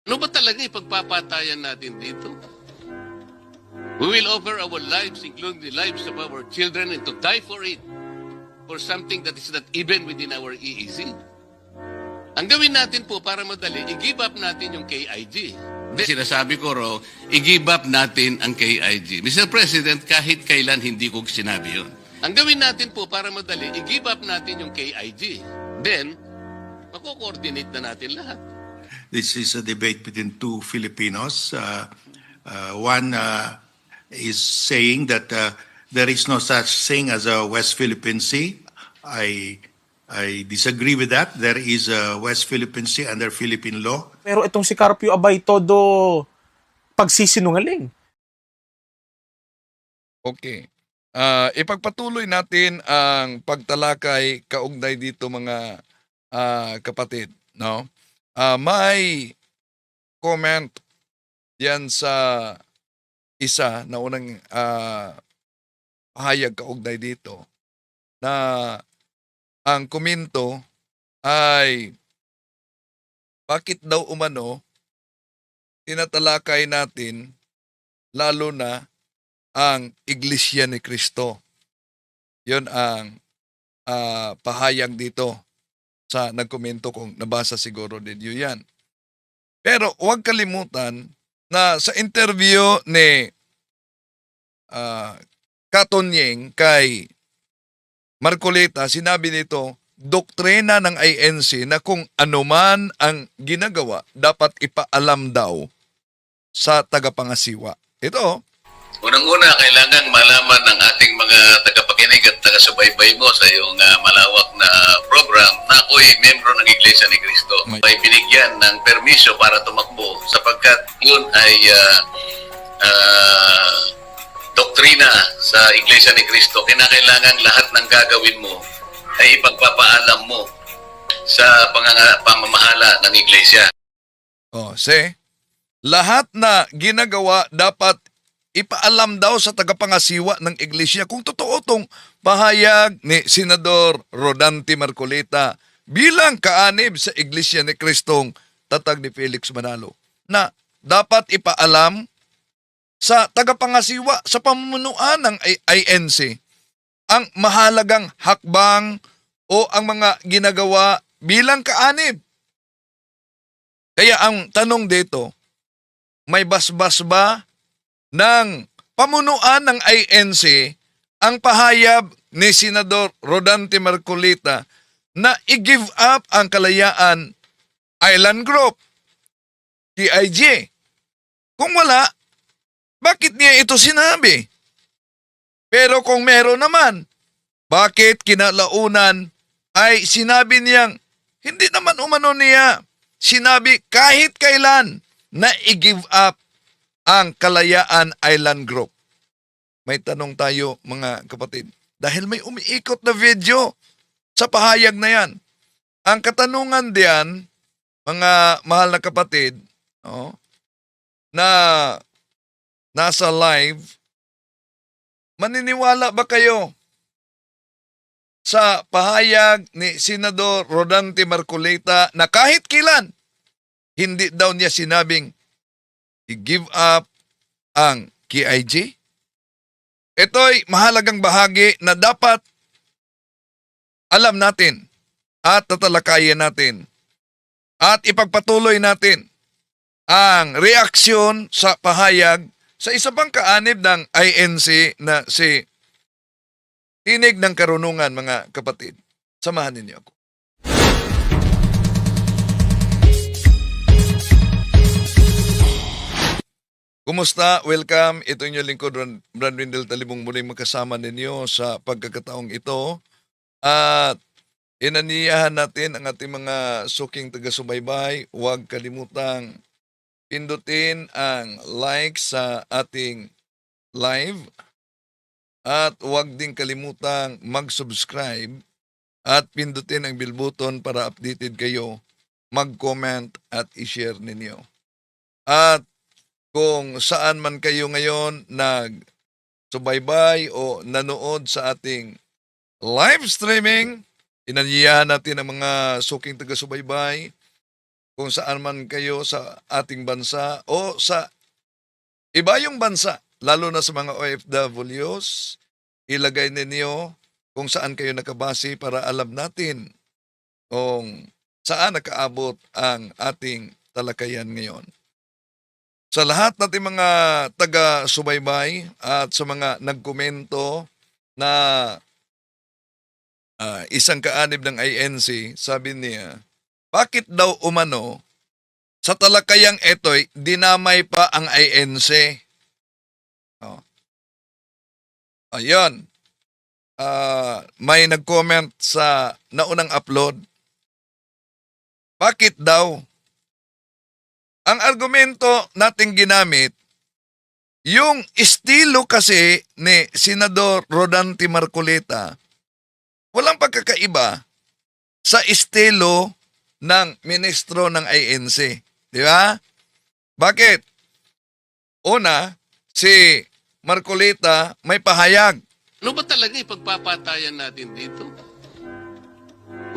Ano ba talaga ipagpapatayan natin dito? We will offer our lives, including the lives of our children, and to die for it, for something that is not even within our EEC. Ang gawin natin po para madali, i-give up natin yung KIG. Sinasabi ko ro, i-give up natin ang KIG. Mr. President, kahit kailan hindi ko sinabi yun. Ang gawin natin po para madali, i-give up natin yung KIG. Then, mako-coordinate na natin lahat. This is a debate between two Filipinos. One is saying that there is no such thing as a West Philippine Sea. I disagree with that. There is a West Philippine Sea under Philippine law. Pero itong si Carpio Abay todo pagsisinungaling. Okay. Ipagpatuloy natin ang pagtalakay kaugnay dito mga kapatid, no? May comment yan sa isa na unang pahayag kaugnay dito na ang komento ay bakit daw umano tinatalakay natin lalo na ang Iglesia ni Cristo. Yun ang pahayag dito sa nagkomento kung nabasa siguro ninyo yan. Pero huwag kalimutan na sa interview ni Katonyeng kay Marcoleta, sinabi nito, doktrina ng INC na kung anuman ang ginagawa, dapat ipaalam daw sa tagapangasiwa. Ito, Unang-una, kailangan malaman ng ating mga tagapakinig at taga-subaybay mo sa iyong malawak na program na ako'y membro ng Iglesia ni Cristo. Ay binigyan ng permiso para tumakbo sapagkat yun ay doktrina sa Iglesia ni Cristo. Kinakailangan lahat ng gagawin mo ay ipagpapaalam mo sa pamamahala ng Iglesia. lahat na ginagawa dapat ipaalam daw sa tagapangasiwa ng iglesia. Kung totoo tong pahayag ni Senador Rodante Marcoleta bilang kaanib sa Iglesia ni Cristong tatag ni Felix Manalo, na dapat ipaalam sa tagapangasiwa sa pamunuan ng INC ang mahalagang hakbang o ang mga ginagawa bilang kaanib. Kaya ang tanong dito, may basbas ba ng pamunuan ng INC ang pahayag ni Senador Rodante Marcoleta na i-give up ang Kalayaan Island Group, TIG? Kung wala, bakit niya ito sinabi? Pero kung meron naman, bakit kinalaunan ay sinabi niyang hindi naman umano niya sinabi kahit kailan na i-give up ang Kalayaan Island Group? May tanong tayo mga kapatid. Dahil may umiikot na video sa pahayag na yan. Ang katanungan diyan, mga mahal na kapatid, na nasa live, maniniwala ba kayo sa pahayag ni Senador Rodante Marcoleta na kahit kailan, hindi daw niya sinabing i-give up ang KIG? Ito'y mahalagang bahagi na dapat alam natin at tatalakayin natin at ipagpatuloy natin ang reaksyon sa pahayag sa isa pang kaanib ng INC na si Tinig ng Karunungan, mga kapatid. Samahan ninyo ako. Kumusta? Welcome. Ito inyong lingkod, Brad Windel Talibong, muling magkasama ninyo sa pagkakataong ito. At inaniyahan natin ang ating mga suking taga-subaybay. Huwag kalimutang pindutin ang like sa ating live. At huwag din kalimutang mag-subscribe at pindutin ang bell button para updated kayo. Mag-comment at i-share ninyo. At kung saan man kayo ngayon nag-subaybay o nanood sa ating live streaming, inanyayahan natin ang mga suking taga-subaybay kung saan man kayo sa ating bansa o sa ibayong bansa, lalo na sa mga OFWs, ilagay ninyo kung saan kayo nakabase para alam natin kung saan nakaabot ang ating talakayan ngayon. Sa lahat nating mga taga-subaybay at sa mga nagkomento na isang kaanib ng INC, sabi niya, bakit daw umano sa talakayang eto'y dinamay pa ang INC? Oh. Ayun. May nag-comment sa naunang upload. Bakit daw? Ang argumento nating ginamit, yung estilo kasi ni Senador Rodante Marcoleta, walang pagkakaiba sa estilo ng ministro ng INC. Di ba? Bakit? Una, si Marcoleta may pahayag. Ano ba talaga ipagpapatayan natin dito?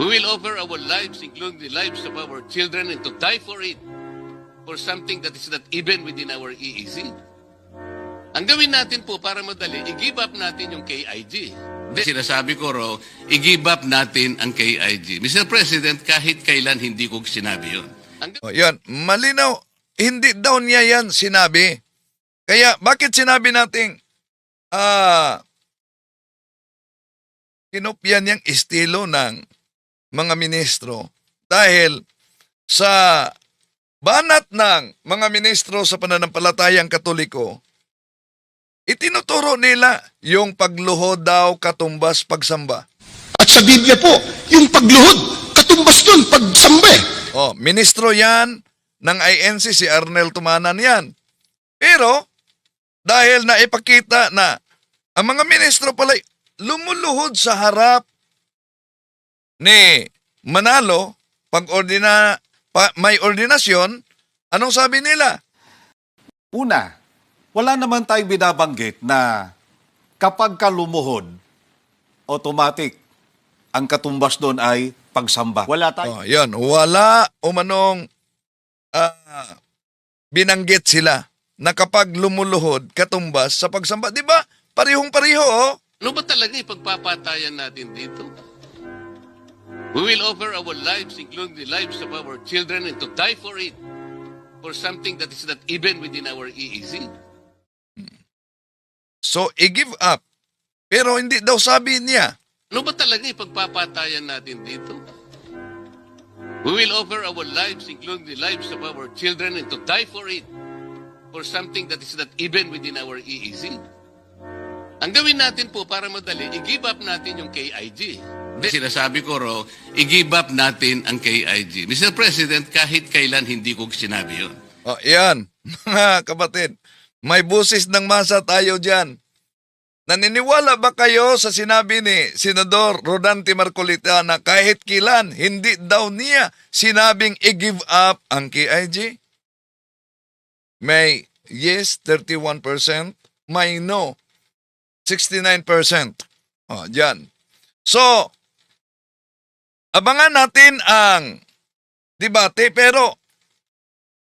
We will offer our lives, including the lives of our children, and to die for it, for something that is not even within our EEZ. Ang gawin natin po para madali, i-give up natin yung KIG. Sinasabi ko ro, i-give up natin ang KIG. Mr. President, kahit kailan hindi ko sinabi yun. Yan, malinaw, hindi daw niya yan sinabi. Kaya bakit sinabi nating kinopyan niyang estilo ng mga ministro? Dahil sa banat ng mga ministro sa pananampalatayang Katoliko, itinuturo nila yung pagluhod daw katumbas pagsamba. At sa Biblia po, yung pagluhod, katumbas dun, pagsamba eh. Oh, ministro yan ng INC, si Arnel Tumanan yan. Pero, dahil naipakita na ang mga ministro pala lumuluhod sa harap ni Manalo, may ordinasyon, anong sabi nila? Una, wala naman tayong binabanggit na kapag ka lumuhod, automatic, ang katumbas doon ay pagsamba. Wala tayo. Oh, yan, wala umanong binanggit sila na kapag lumuluhod katumbas sa pagsamba. Di ba? Parihong-pariho, oh. Ano ba talaga ipagpapatayan natin dito? We will offer our lives, including the lives of our children, and to die for it, for something that is not even within our EEZ. So, i-give up. Pero hindi daw sabi niya. Ano ba talaga ipagpapatayan natin dito? We will offer our lives, including the lives of our children, and to die for it, for something that is not even within our EEZ. Ang gawin natin po para madali, i-give up natin yung KIG. Sinasabi ko ro, i-give up natin ang KIG. Mr. President, kahit kailan hindi ko sinabi yun. Oh, yan. Mga kapatid, may busis ng masa tayo dyan. Naniniwala ba kayo sa sinabi ni Senador Rodante Marcoleta na kahit kailan hindi daw niya sinabing i-give up ang KIG? May yes, 31%. May no, 69%. Oh, dyan. So, abangan natin ang debate, pero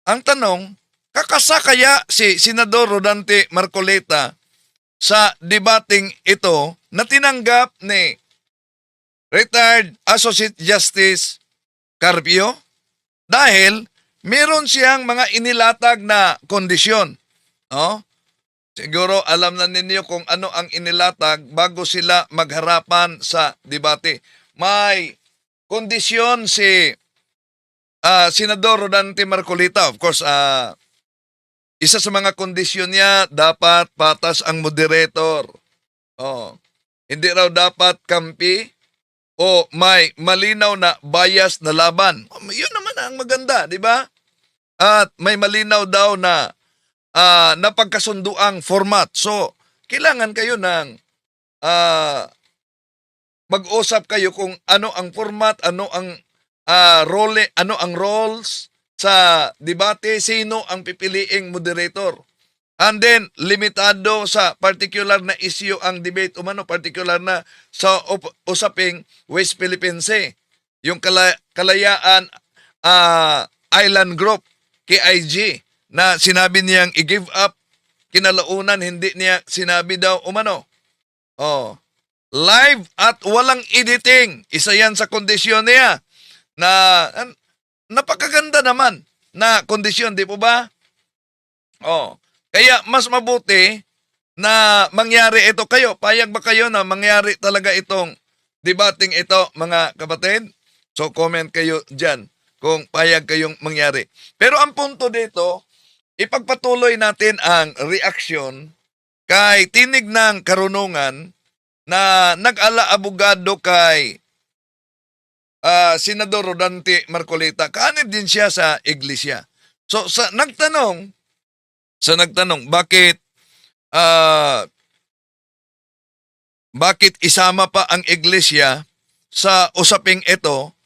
ang tanong, kakasa kaya si Senador Rodante Marcoleta sa debating ito na tinanggap ni retired Associate Justice Carpio? Dahil meron siyang mga inilatag na kondisyon. Oh? Siguro alam na ninyo kung ano ang inilatag bago sila magharapan sa debate. May kondisyon si Senador Rodante Marcoleta. Of course, isa sa mga kondisyon niya, dapat patas ang moderator. Oh. Hindi raw dapat kampi o may malinaw na bias na laban. Oh, yun naman ang maganda, di ba? At may malinaw daw na napagkasunduang format. So, kailangan kayo ng mag-usap kayo kung ano ang format, ano ang role, ano ang roles sa debate, sino ang pipiliing moderator. And then, limitado sa particular na issue ang debate, umano particular na sa usaping West Philippine Sea. Yung kalayaan Island Group, KIG, na sinabi niyang i-give up, kinalaunan, hindi niya sinabi daw umano. Oh, live at walang editing. Isa yan sa kondisyon niya na napakaganda naman na kondisyon, di po ba? Oh, kaya mas mabuti na mangyari ito kayo. Payag ba kayo na mangyari talaga itong debating ito, mga kapatid? So comment kayo dyan kung payag kayong mangyari. Pero ang punto dito, ipagpatuloy natin ang reaksyon kay tinig ng karunungan na nag-ala-abogado kay Senador Rodante Marcolita. Kaanib din siya sa iglesia. So nagtanong, bakit isama pa ang iglesia sa usaping ito?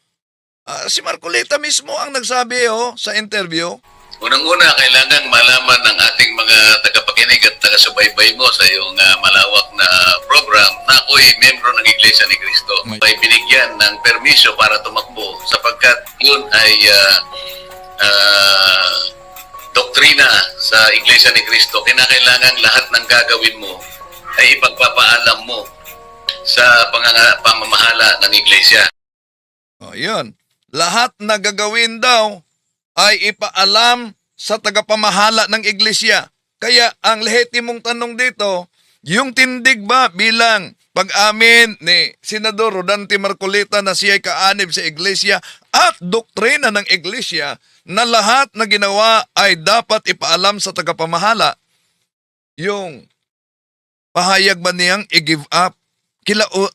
Si Marcolita mismo ang nagsabi sa interview. Unang-una, kailangang malaman ng ating mga tagapakinig at taga-subaybay mo sa iyong malawak na program na ako'y membro ng Iglesia ni Cristo. Ay binigyan ng permisyo para tumakbo sapagkat yun ay doktrina sa Iglesia ni Cristo. Kinakailangan lahat ng gagawin mo ay ipagpapaalam mo sa pamamahala ng Iglesia. Yun. Lahat na gagawin daw ay ipaalam sa tagapamahala ng iglesia. Kaya ang lehitimong tanong dito, yung tindig ba bilang pag-amin ni Senador Rodante Marcolita na siya'y kaanib sa iglesia at doktrina ng iglesia na lahat na ginawa ay dapat ipaalam sa tagapamahala, yung pahayag ba niyang i-give up?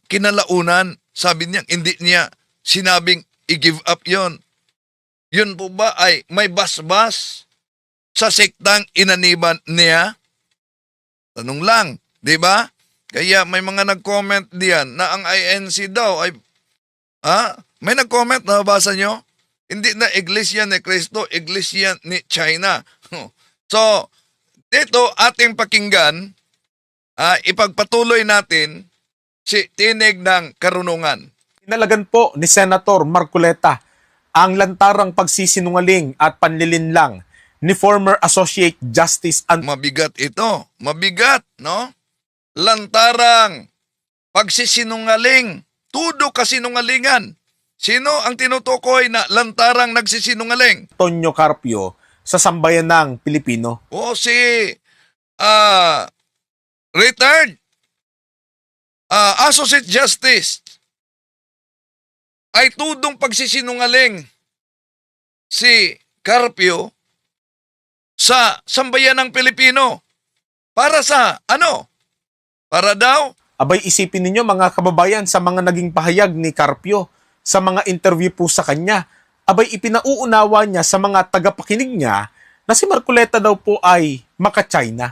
Kinalaunan, sabi niya, hindi niya sinabing i-give up yon. Yun po ba ay may basbas sa sektang inaniban niya? Tanong lang, di ba? Kaya may mga nag-comment diyan na ang INC daw ay, may nag-comment, nabasa nyo? Hindi na Iglesia ni Cristo, Iglesia ni China. So, dito ating pakinggan, ipagpatuloy natin si tinig ng karunungan. Inalagan po ni Senator Marcoleta ang lantarang pagsisinungaling at panlilinlang ni former Associate Justice Mabigat ito. Mabigat, no? Lantarang pagsisinungaling. Tudo kasinungalingan. Sino ang tinutukoy na lantarang nagsisinungaling? Antonio Carpio sa sambayanang Pilipino. O si retired Associate Justice ay tudong pagsisinungaling si Carpio sa sambayanang Pilipino. Para sa ano? Para daw Abay isipin ninyo mga kababayan sa mga naging pahayag ni Carpio sa mga interview po sa kanya. Abay ipinauunawa niya sa mga tagapakinig niya na si Marcoleta daw po ay maka-China.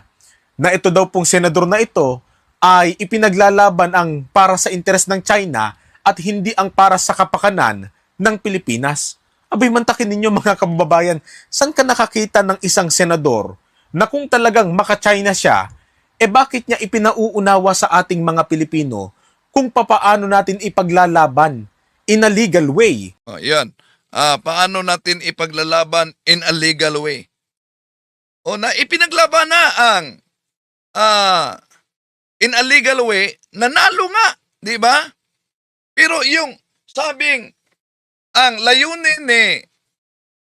Na ito daw pong senador na ito ay ipinaglalaban ang para sa interes ng China at hindi ang para sa kapakanan ng Pilipinas. Abay mantakin ninyo mga kababayan, saan ka nakakita ng isang senador na kung talagang maka-China siya, bakit niya ipinauunawa sa ating mga Pilipino kung papaano natin ipaglalaban in a legal way? yan. Paano natin ipaglalaban in a legal way? O na ipinaglaban na ang in a legal way, nanalo nga, di ba? Pero yung sabing ang layunin ni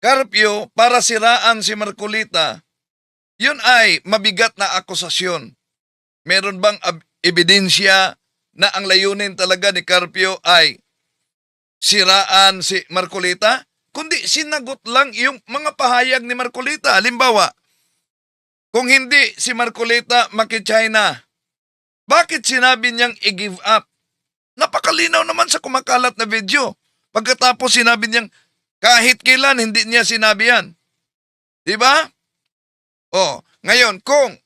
Carpio para siraan si Marcolita, yun ay mabigat na akusasyon. Meron bang ebidensya na ang layunin talaga ni Carpio ay siraan si Marcolita? Kundi sinagot lang yung mga pahayag ni Marcolita. Halimbawa, kung hindi si Marcolita maki-China, bakit sinabi niyang i-give up? Napakalinaw naman sa kumakalat na video. Pagkatapos sinabi niyang kahit kailan hindi niya sinabi yan. Diba? Ngayon, kung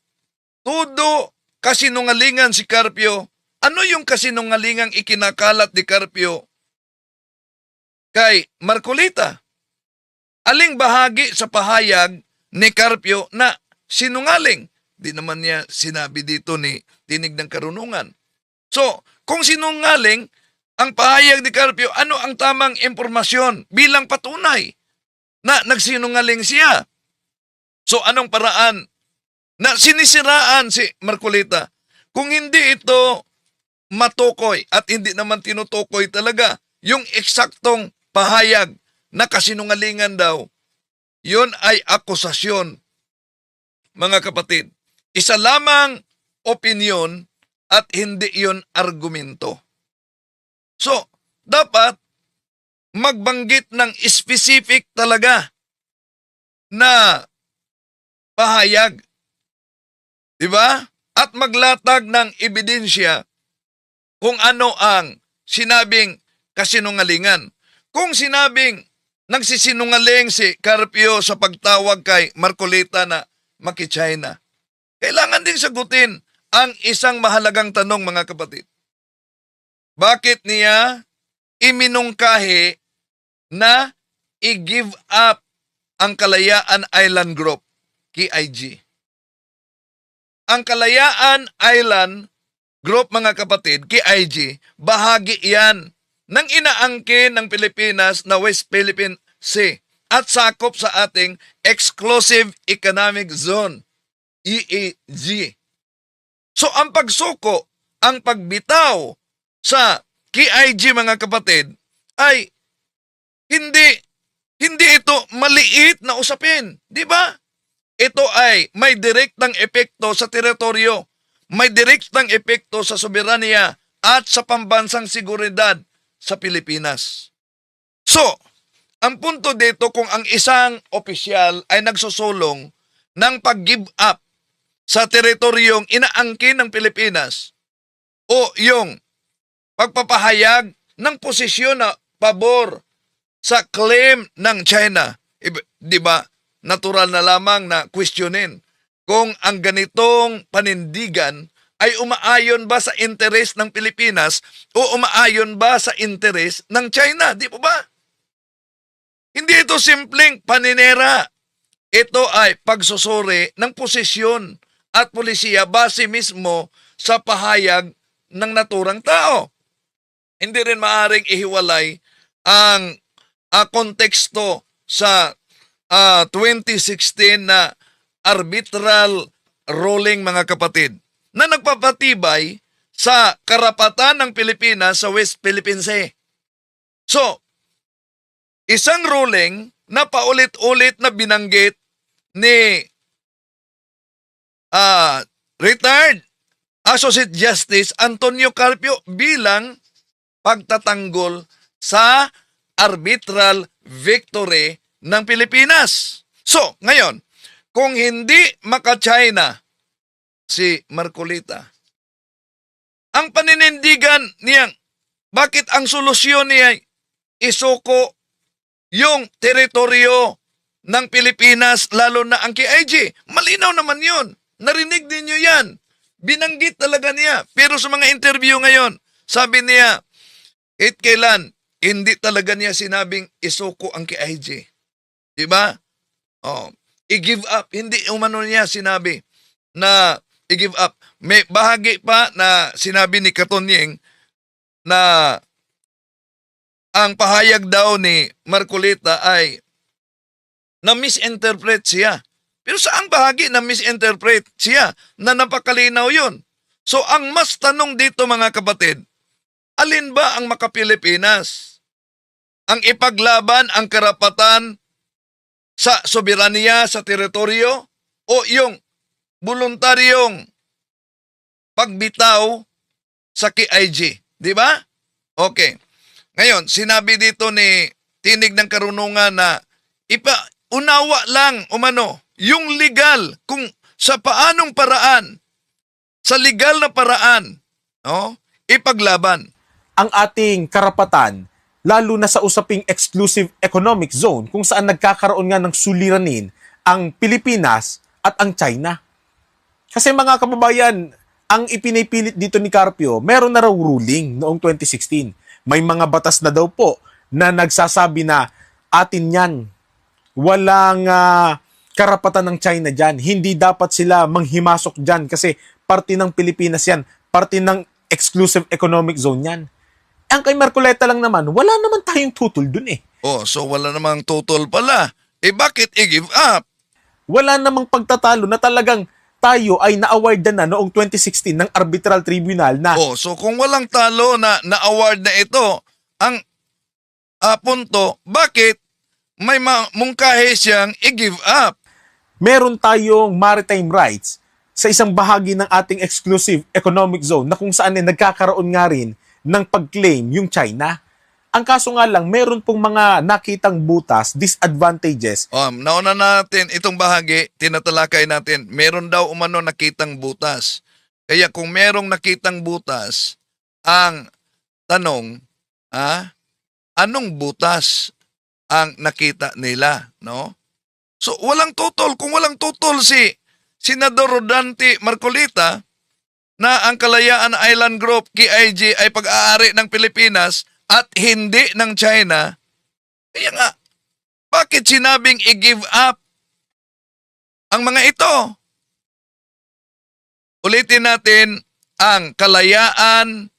todo kasinungalingan si Carpio, ano yung kasinungalingang ikinakalat ni Carpio kay Marcolita? Aling bahagi sa pahayag ni Carpio na sinungaling? Di naman niya sinabi dito ni tinig ng karunungan. So, kung sinungaling ang pahayag ni Carpio, ano ang tamang impormasyon bilang patunay na nagsinungaling siya. So anong paraan na sinisiraan si Marcolita? Kung hindi ito matukoy at hindi naman tinutukoy talaga yung eksaktong pahayag na kasinungalingan daw, yun ay akusasyon, mga kapatid. Isa lamang opinyon at hindi yun argumento. So, dapat magbanggit ng specific talaga na pahayag. Diba? At maglatag ng ebidensya kung ano ang sinabing kasinungalingan. Kung sinabing nagsisinungaling si Carpio sa pagtawag kay Marcolita na maki-China, kailangan din sagutin ang isang mahalagang tanong, mga kapatid. Bakit niya iminungkahi na i-give up ang Kalayaan Island Group, KIG? Ang Kalayaan Island Group, mga kapatid, KIG, bahagi yan ng inaangkin ng Pilipinas na West Philippine Sea at sakop sa ating Exclusive Economic Zone, EEZ. So ang pagsuko, ang pagbitaw sa KIG, mga kapatid, ay hindi ito maliit na usapin, di ba? Ito ay may direktang epekto sa teritoryo, may direktang epekto sa soberanya at sa pambansang seguridad sa Pilipinas. So, ang punto dito, kung ang isang opisyal ay nagsusulong ng pag-give up sa teritoryong inaangkin ng Pilipinas o yung pagpapahayag ng posisyon na pabor sa claim ng China, di ba? Natural na lamang na questionin kung ang ganitong panindigan ay umaayon ba sa interes ng Pilipinas o umaayon ba sa interes ng China, di po ba? Hindi ito simpleng paninera. Ito ay pagsusuri ng posisyon at polisiya base mismo sa pahayag ng naturang tao. Hindi rin maaring ihiwalay ang konteksto sa 2016 na arbitral ruling, mga kapatid, na nagpapatibay sa karapatan ng Pilipinas sa West Philippine Sea. So, isang ruling na paulit-ulit na binanggit ni retired Associate Justice Antonio Carpio bilang pagtatanggol sa arbitral victory ng Pilipinas. So, ngayon, kung hindi maka-China si Marcolita, ang paninindigan niya, bakit ang solusyon niya ay isuko yung teritoryo ng Pilipinas, lalo na ang KIG? Malinaw naman yun. Narinig ninyo yan. Binanggit talaga niya. Pero sa mga interview ngayon, sabi niya, kailan, hindi talaga niya sinabing isuko ang KIG. Diba? Oh, i-give up. Hindi umano niya sinabi na i-give up. May bahagi pa na sinabi ni Katonyeng na ang pahayag daw ni Marcolita ay na-misinterpret siya. Pero saang bahagi na misinterpret siya na napakalinaw yun? So ang mas tanong dito, mga kapatid, alin ba ang maka-Pilipinas? Ang ipaglaban ang karapatan sa soberanya sa teritoryo o yung voluntaryong pagbitaw sa KIG? Di ba? Okay. Ngayon, sinabi dito ni Tinig ng Karunungan na unawa lang umano yung legal, kung sa paanong paraan, sa legal na paraan, ipaglaban. Ang ating karapatan, lalo na sa usaping exclusive economic zone, kung saan nagkakaroon nga ng suliranin ang Pilipinas at ang China. Kasi mga kababayan, ang ipinipilit dito ni Carpio, meron na raw ruling noong 2016. May mga batas na daw po na nagsasabi na atin yan. Walang karapatan ng China dyan. Hindi dapat sila manghimasok dyan kasi parte ng Pilipinas yan. Parte ng exclusive economic zone yan. Ang kay Marcoleta lang naman, wala naman tayong tutol dun eh. Oh, so wala namang tutol pala. bakit i-give up? Wala namang pagtatalo na talagang tayo ay na-awardan na noong 2016 ng Arbitral Tribunal na So kung walang talo na award na ito, ang punto, bakit may mungkahi siyang i-give up? meron tayong maritime rights sa isang bahagi ng ating exclusive economic zone na kung saan ay nagkakaroon nga rin ng pag-claim yung China. Ang kaso nga lang, meron pong mga nakitang butas, disadvantages. Nauna natin itong bahagi, tinatalakay natin, meron daw umano nakitang butas. Kaya kung merong nakitang butas, ang tanong, anong butas ang nakita nila, no? So, walang tutol. Kung walang tutol si Senador Rodante Marcolita na ang Kalayaan Island Group, KIG, ay pag-aari ng Pilipinas at hindi ng China, kaya nga, bakit sinabing i-give up ang mga ito? Ulitin natin ang Kalayaan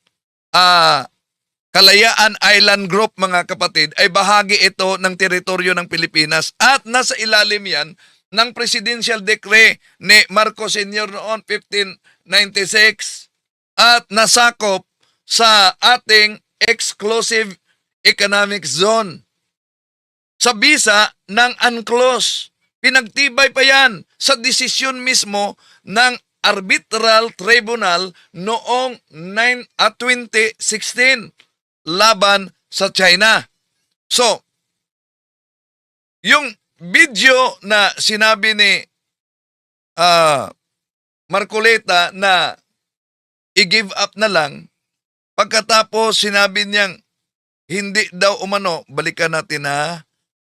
Island Group, mga kapatid, ay bahagi ito ng teritoryo ng Pilipinas at nasa ilalim yan ng Presidential Decree ni Marcos Sr. noon 1596 at nasakop sa ating exclusive economic zone. Sa bisa ng UNCLOS, pinagtibay pa yan sa desisyon mismo ng Arbitral Tribunal noong 2016 laban sa China. So, yung video na sinabi ni Marcoleta na i-give up na lang, pagkatapos sinabi niyang hindi daw umano, balikan natin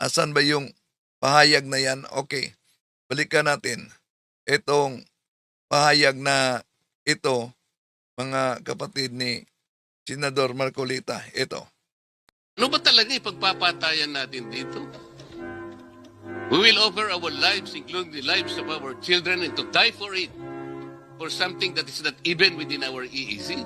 asan ba yung pahayag na yan? Okay, balikan natin itong pahayag na ito, mga kapatid ni Senador Marcolita. Ito. Ano ba talaga ipagpapatayan natin dito? We will offer our lives, including the lives of our children, and to die for it, for something that is not even within our EEZ.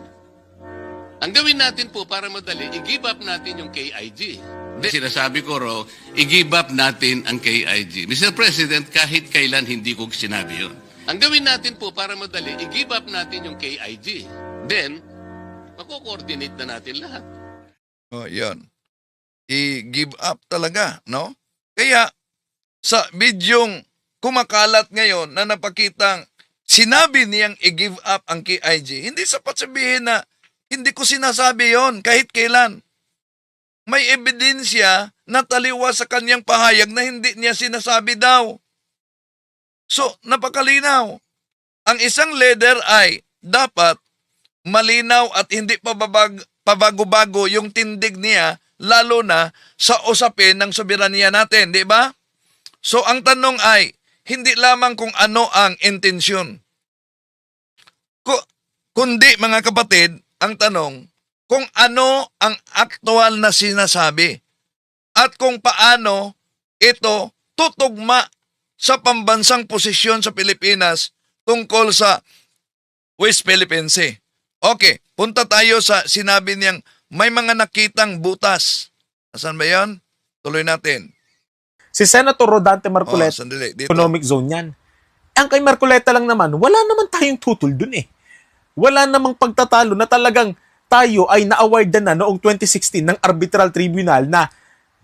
Ang gawin natin po para madali, i-give up natin yung KIG. Sinasabi ko ro, i-give up natin ang KIG. Mr. President, kahit kailan hindi ko sinabi yun. Ang gawin natin po para madali, i-give up natin yung KIG. Then, mako-coordinate na natin lahat. Yan. I-give up talaga, no? Kaya, sa bidyong kumakalat ngayon na napakitang sinabi niyang i-give up ang KIG, hindi sapat sabihin na hindi ko sinasabi yon kahit kailan. May ebidensya na taliwas sa kanyang pahayag na hindi niya sinasabi daw. So, napakalinaw. Ang isang leader ay dapat malinaw at hindi pabago-bago yung tindig niya, lalo na sa usapin ng soberanya natin, di ba? So, ang tanong ay, hindi lamang kung ano ang intensyon. Kundi, mga kapatid, ang tanong, kung ano ang aktual na sinasabi at kung paano ito tutugma sa pambansang posisyon sa Pilipinas tungkol sa West Philippine Sea. Okay, punta tayo sa sinabi niyang may mga nakitang butas. Asan ba yan? Tuloy natin. Si Senator Rodante Marcoleta, Sandali, dito. economic zone yan. Ang kay Marcoleta lang naman, wala naman tayong tutol dun eh. Wala namang pagtatalo na talagang tayo ay na-awardan na noong 2016 ng Arbitral Tribunal na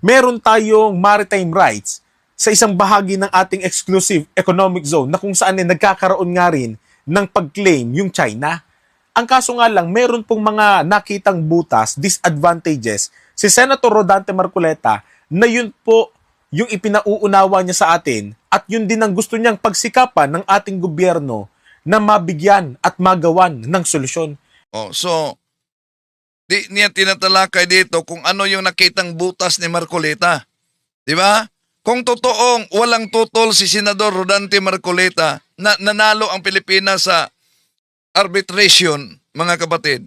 meron tayong maritime rights sa isang bahagi ng ating exclusive economic zone na kung saan ay nagkakaroon nga rin ng pag-claim yung China. Ang kaso nga lang, meron pong mga nakitang butas, disadvantages, si Senator Rodante Marcoleta na yun po yung ipinauunawa niya sa atin at yun din ang gusto niyang pagsikapan ng ating gobyerno na mabigyan at magawan ng solusyon. So, di niya tinatalakay dito kung ano yung nakitang butas ni Marcoleta. Di ba? Kung totoong walang tutol si Senador Rodante Marcoleta na nanalo ang Pilipinas sa arbitration, mga kapatid,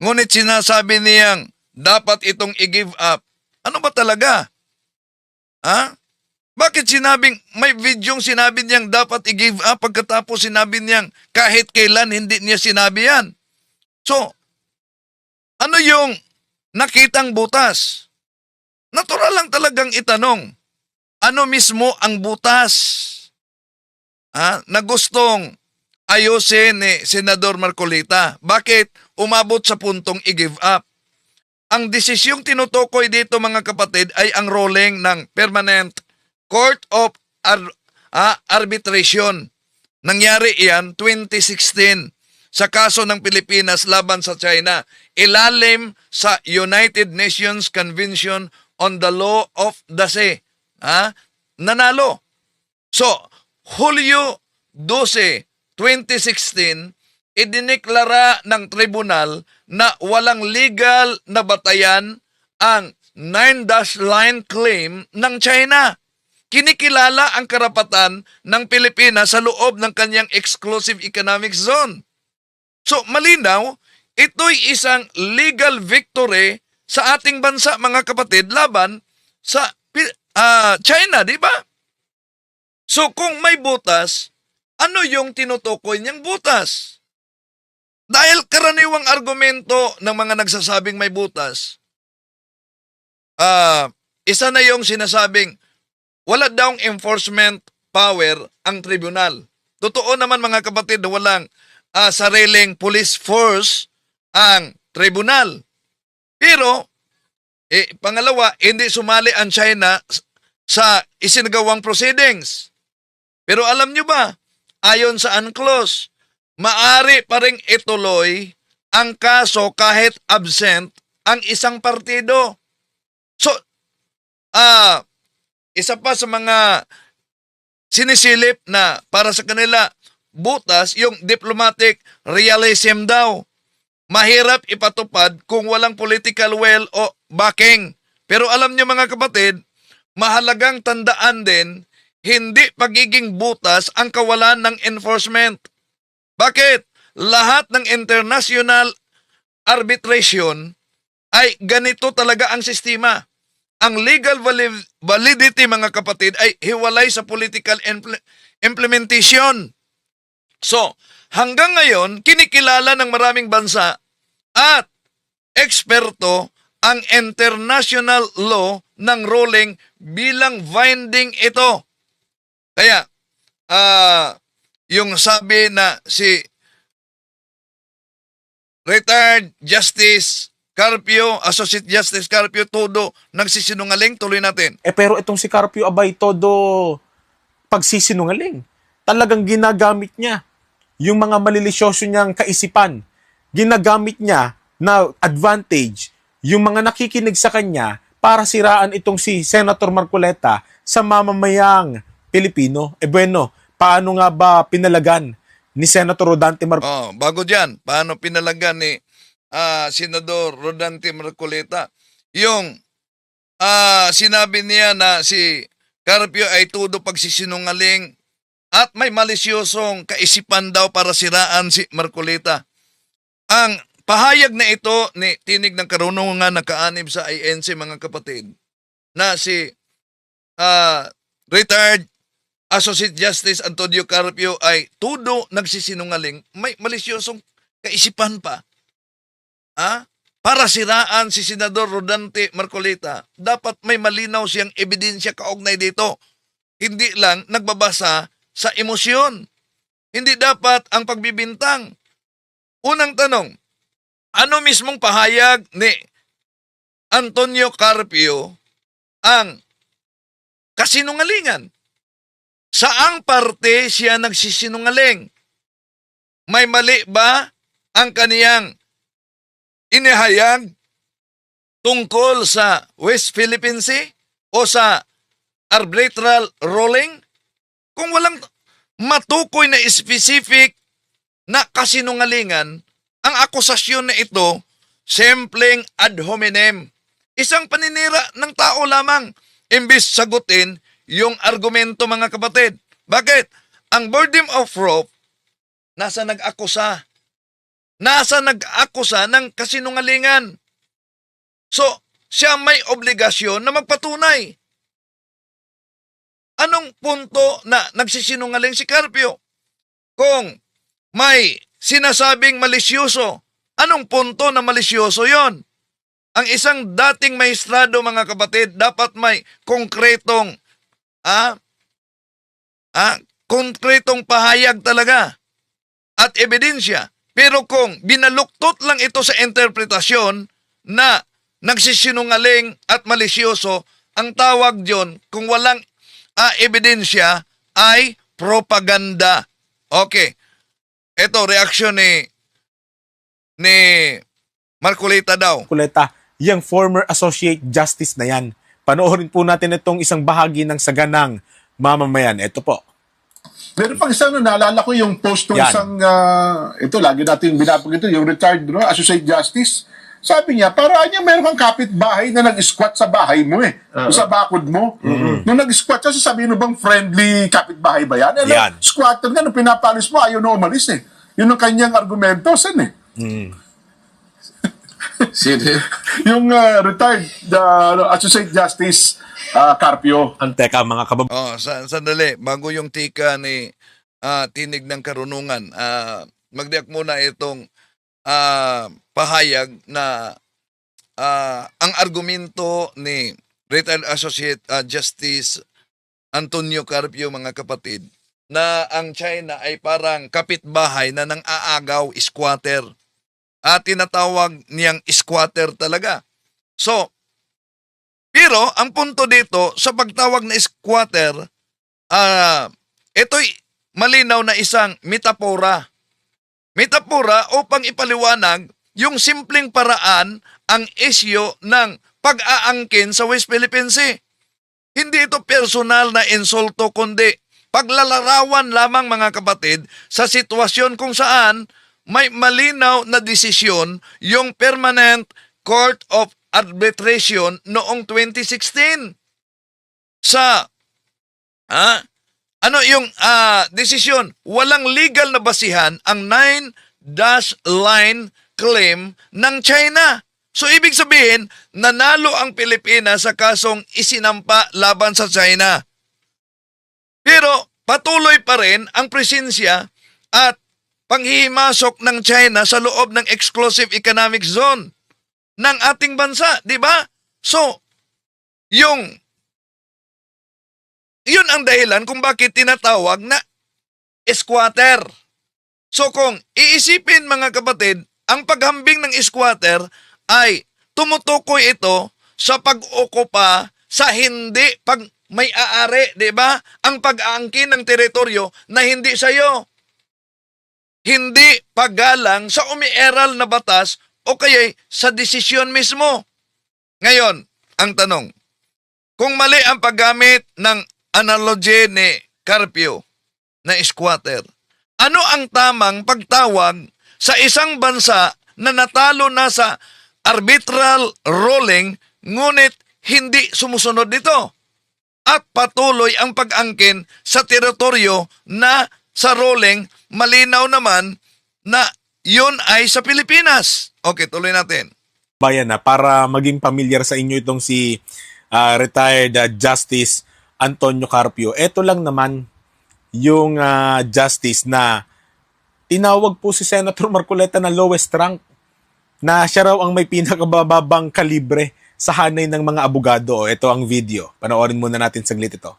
ngunit sinasabi niyang dapat itong i-give up, ano ba talaga? Bakit may videong sinabi niyang dapat i-give up pagkatapos sinabi niyang kahit kailan hindi niya sinabi yan? So, ano yung nakitang butas? Natural lang talagang itanong. ano mismo ang butas na gustong ayusin ni Senador Marcolita? Bakit umabot sa puntong i-give up? Ang desisyong tinutukoy dito mga kapatid ay ang ruling ng Permanent Court of Arbitration. Nangyari iyan 2016 sa kaso ng Pilipinas laban sa China. Ilalim sa United Nations Convention on the Law of the Sea. Nanalo. So, Hulyo 12, 2016, idiniklara ng tribunal na walang legal na batayan ang 9-dash line claim ng China. Kinikilala ang karapatan ng Pilipinas sa loob ng kanyang exclusive economic zone. So, malinaw, ito'y isang legal victory sa ating bansa, mga kapatid, laban sa China, di ba? So, kung may butas, ano yung tinutukoy niyang butas? Dahil karaniwang argumento ng mga nagsasabing may butas, isa na yung sinasabing wala daw enforcement power ang tribunal. Totoo naman mga kapatid na walang sariling police force ang tribunal. Pero, pangalawa, hindi sumali ang China sa isinagawang proceedings. Pero alam nyo ba, ayon sa UNCLOS, maari pa ring ituloy ang kaso kahit absent ang isang partido. So, isa pa sa mga sinisilip na para sa kanila, butas, yung diplomatic realism daw. Mahirap ipatupad kung walang political will o backing. Pero alam niyo mga kapatid, mahalagang tandaan din, hindi pagiging butas ang kawalan ng enforcement. Bakit? Lahat ng international arbitration ay ganito talaga ang sistema. Ang legal validity, mga kapatid, ay hiwalay sa political implementation. So, hanggang ngayon, kinikilala ng maraming bansa at eksperto ang international law ng ruling bilang binding ito. Kaya, yung sabi na si retired Justice Carpio, Associate Justice Carpio, todo nagsisinungaling, tuloy natin. Pero itong si Carpio abay todo pagsisinungaling. Talagang ginagamit niya yung mga malilisyoso niyang kaisipan. Ginagamit niya na advantage yung mga nakikinig sa kanya para siraan itong si Senator Marcoleta sa mamamayang Pilipino. Bueno, paano nga ba pinalagan ni Senator Rodante Marcoleta? Bago dyan, paano pinalagan ni Senador Rodante Marcoleta? Yung sinabi niya na si Carpio ay todo pagsisinungaling at may malisyosong kaisipan daw para siraan si Marcoleta. Ang pahayag na ito ni Tinig ng Karunungan na kaanib sa INC, mga kapatid, na si retired Associate Justice Antonio Carpio ay todo nagsisinungaling, may malisyosong kaisipan pa. Para siraan si Senador Rodante Marcoleta, dapat may malinaw siyang ebidensya kaugnay dito. Hindi lang nagbabasa sa emosyon. Hindi dapat ang pagbibintang. Unang tanong, ano mismong pahayag ni Antonio Carpio ang kasinungalingan? Saang parte siya nagsisinungaling? May mali ba ang kaniyang inihayag tungkol sa West Philippine Sea o sa arbitral ruling? Kung walang matukoy na specific na kasinungalingan, ang akusasyon na ito, simpleng ad hominem. Isang paninira ng tao lamang, imbis sagutin yung argumento, mga kapatid. Bakit? Ang burden of proof, nasa nag-akusa. Nasa nag-akusa ng kasinungalingan. So, siya may obligasyon na magpatunay. Anong punto na nagsisinungaling si Carpio? Kung may sinasabing malisyoso, anong punto na malisyoso yon? Ang isang dating maestrado, mga kapatid, dapat may konkretong ah, konkretong pahayag talaga at ebidensya. Pero kung binaluktot lang ito sa interpretasyon na nagsisinungaling at malisyoso, ang tawag diyon kung walang ebidensya ay propaganda. Okay. Ito, reaksyon ni Marcoleta daw. Kuleta, yung former Associate Justice na yan. Panoorin po natin itong isang bahagi ng saganang mamamayan. Ito po. Meron pang isang, naalala ko yung post ng Yan. isang, ito, lagi natin binapag ito, yung retired Associate Justice. Sabi niya, para niya meron kang kapitbahay na nag-squat sa bahay mo sa bakod mo. Nung nag-squat siya, sasabihin mo bang friendly kapitbahay ba yan? Yan. Squatter nga, nung pinapalis mo, ayaw na umalis Yun ang kanyang argumento, san Sino? Yung retired Associate Justice Carpio. Teka mga kababayan. Sandali, bago yung tika ni Tinig ng Karunungan, magdiyak muna itong pahayag na ang argumento ni Retired Associate Justice Antonio Carpio, mga kapatid, na ang China ay parang kapitbahay na nang aagaw, squatter. At tinatawag niyang squatter talaga. So, pero ang punto dito sa pagtawag na squatter, ito'y malinaw na isang metapora. Metapora upang ipaliwanag yung simpleng paraan ang isyo ng pag-aangkin sa West Philippine Sea. Hindi ito personal na insulto kundi paglalarawan lamang, mga kapatid, sa sitwasyon kung saan may malinaw na desisyon yung Permanent Court of Arbitration noong 2016 sa desisyon. Walang legal na basihan ang 9-line claim ng China. So ibig sabihin, nanalo ang Pilipinas sa kasong isinampa laban sa China. Pero patuloy pa rin ang presensya at panghihimasok ng China sa loob ng exclusive economic zone ng ating bansa, di ba? So, yun ang dahilan kung bakit tinatawag na squatter. So kung iisipin, mga kapatid, ang paghambing ng squatter ay tumutukoy ito sa pag-okupa sa hindi pag may-aari, di ba? Ang pag-aangkin ng teritoryo na hindi sa'yo. Hindi paggalang sa umiiral na batas o kaya sa desisyon mismo. Ngayon, ang tanong, kung mali ang paggamit ng analogy ni Carpio na squatter, ano ang tamang pagtawag sa isang bansa na natalo na sa arbitral ruling ngunit hindi sumusunod nito at patuloy ang pag-angkin sa teritoryo na sa ruling malinaw naman na yun ay sa Pilipinas? Okay, tuloy natin. Bayan na para maging familiar sa inyo itong si retired Justice Antonio Carpio. Ito lang naman yung justice na tinawag po si Senator Marcoleta na lowest rank, na siya raw ang may pinakabababang kalibre sa hanay ng mga abogado. Ito ang video. Panoorin muna natin saglit ito.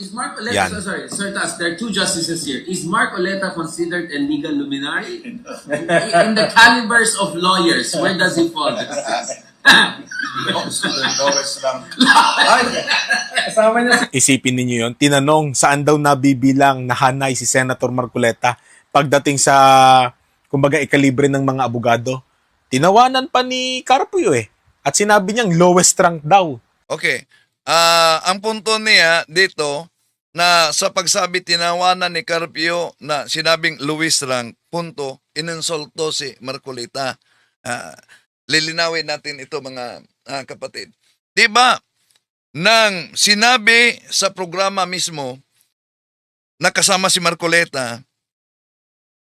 Is Mark Oleta, Yan. sorry, Sir Tas, there are two justices here. Is Mark Oleta considered a legal luminary? In the calibers of lawyers, where does he fall? Isipin ninyo yon. Tinanong saan daw nabibilang na hanay si Senator Marcoleta pagdating sa, kumbaga, ikalibre ng mga abogado. Tinawanan pa ni Carpio At sinabi niyang lowest rank daw. Okay. Ang punto niya dito na sa pagsabi tinawanan ni Carpio na sinabing Luis rank, punto, ininsulto si Marcoleta. Lilinawin natin ito, mga kapatid. Diba, nang sinabi sa programa mismo na kasama si Marcoleta,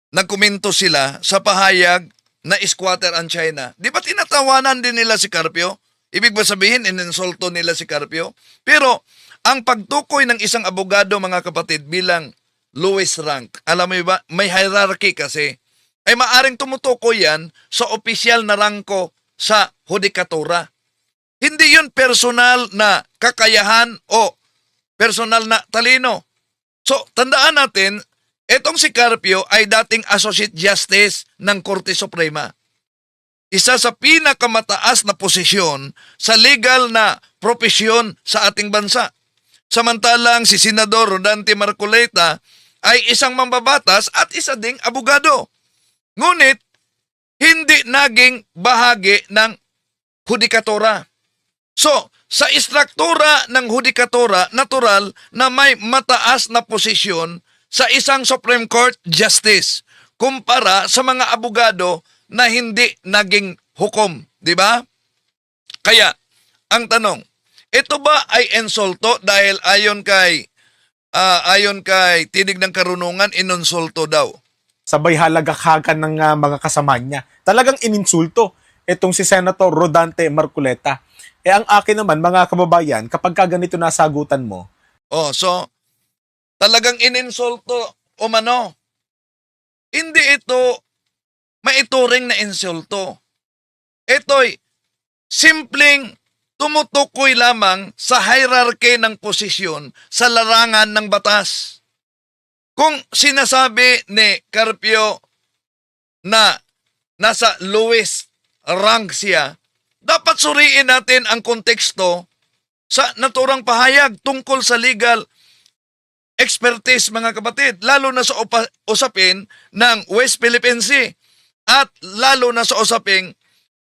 nagkomento sila sa pahayag na squatter ang China. Di ba tinatawanan din nila si Carpio? Ibig ba sabihin, ininsulto nila si Carpio? Pero, ang pagtukoy ng isang abogado, mga kapatid, bilang lowest rank, alam mo ba, may hierarchy kasi, ay maaring tumutukoy yan sa opisyal na rangko sa hudikatura. Hindi yun personal na kakayahan o personal na talino. So, tandaan natin, etong si Carpio ay dating Associate Justice ng Korte Suprema. Isa sa pinakamataas na posisyon sa legal na propesyon sa ating bansa. Samantalang si Senador Rodante Marcoleta ay isang mambabatas at isa ding abogado. Ngunit, hindi naging bahagi ng hudikatura. So, sa istruktura ng hudikatura, natural na may mataas na posisyon sa isang Supreme Court Justice kumpara sa mga abogado na hindi naging hukom, di ba? Kaya, ang tanong, ito ba ay insulto dahil ayon kay Tinig ng Karunungan, inonsulto daw? Sabay halagakhakan ng mga kasama niya. Talagang ininsulto itong si Senator Rodante Marcoleta. Ang akin naman, mga kababayan, kapag ka ganito nasagutan mo, Oh, so, talagang ininsulto o mano. Hindi ito maituring na insulto. Ito'y simpleng tumutukoy lamang sa hierarchy ng posisyon sa larangan ng batas. Kung sinasabi ni Carpio na nasa lowest rank siya, dapat suriin natin ang konteksto sa naturang pahayag tungkol sa legal expertise, mga kapatid, lalo na sa usapin ng West Philippine Sea at lalo na sa usaping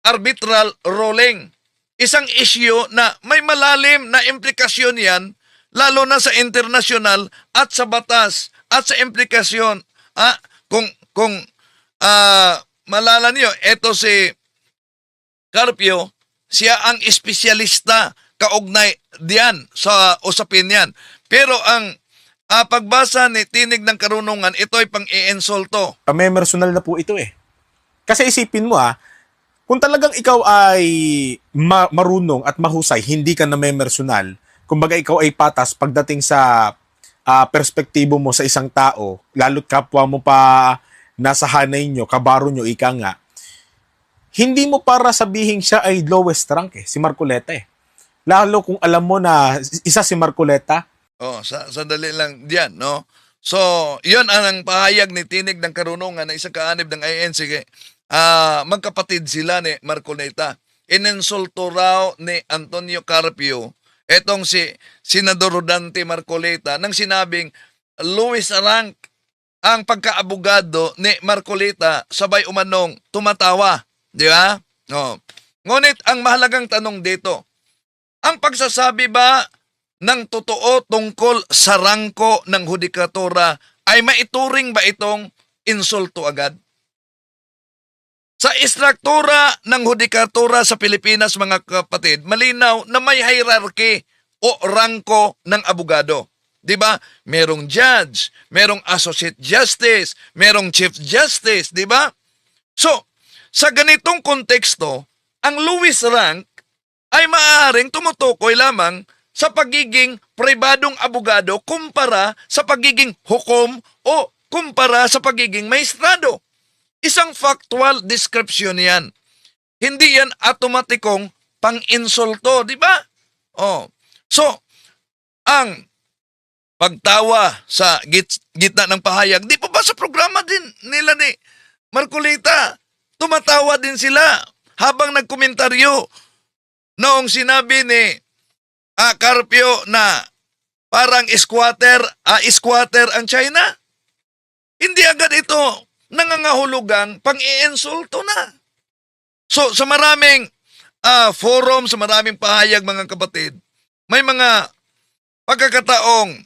arbitral ruling. Isang issue na may malalim na implikasyon yan, lalo na sa internasyonal at sa batas at sa implikasyon. Kung malala niyo, eto si Carpio, siya ang espesyalista kaugnay diyan sa usapin yan. Pero ang pagbasa ni Tinig ng Karunungan, ito ay pang-iinsulto. pamemersonal na po ito eh. Kasi isipin mo kung talagang ikaw ay marunong at mahusay, hindi ka namemersonal, kumbaga ikaw ay patas pagdating sa perspektibo mo sa isang tao, lalo't kapwa mo pa nasa hanay nyo, kabaro nyo, ika nga, hindi mo para sabihin siya ay lowest rank si Marcoleta Lalo kung alam mo na isa si Marcoleta. Oh, sandali lang diyan, no? So, 'yon ang pahayag ni Tinig ng Karunungan na isang kaanib ng INC. Magkapatid sila ni Marcoleta. Ininsulto raw ni Antonio Carpio etong si Senador Rodante Marcoleta nang sinabing lowest rank ang pagkaabogado ni Marcoleta, sabay umanong tumatawa. Di ba? Oh. Ngunit ang mahalagang tanong dito, ang pagsasabi ba ng totoo tungkol sa rangko ng hudikatura ay maituring ba itong insulto agad? Sa istruktura ng hudikatura sa Pilipinas, mga kapatid, malinaw na may hierarchy o rangko ng abogado. 'Di ba? Merong judge, merong associate justice, merong chief justice, 'di ba? So, sa ganitong konteksto, ang lowest rank ay maaaring tumutukoy lamang sa pagiging pribadong abogado kumpara sa pagiging hukom o kumpara sa pagiging maestrado. Isang factual description yan. Hindi yan automatikong pang-insulto, di ba? Oh. So, ang pagtawa sa gitna ng pahayag, di pa ba sa programa din nila ni Marcoleta? Tumatawa din sila habang nagkomentaryo noong sinabi ni Carpio na parang squatter ang China. Hindi agad ito nangangahulugang pang-iinsulto na. So, sa maraming forum, sa maraming pahayag, mga kapatid, may mga pagkakataong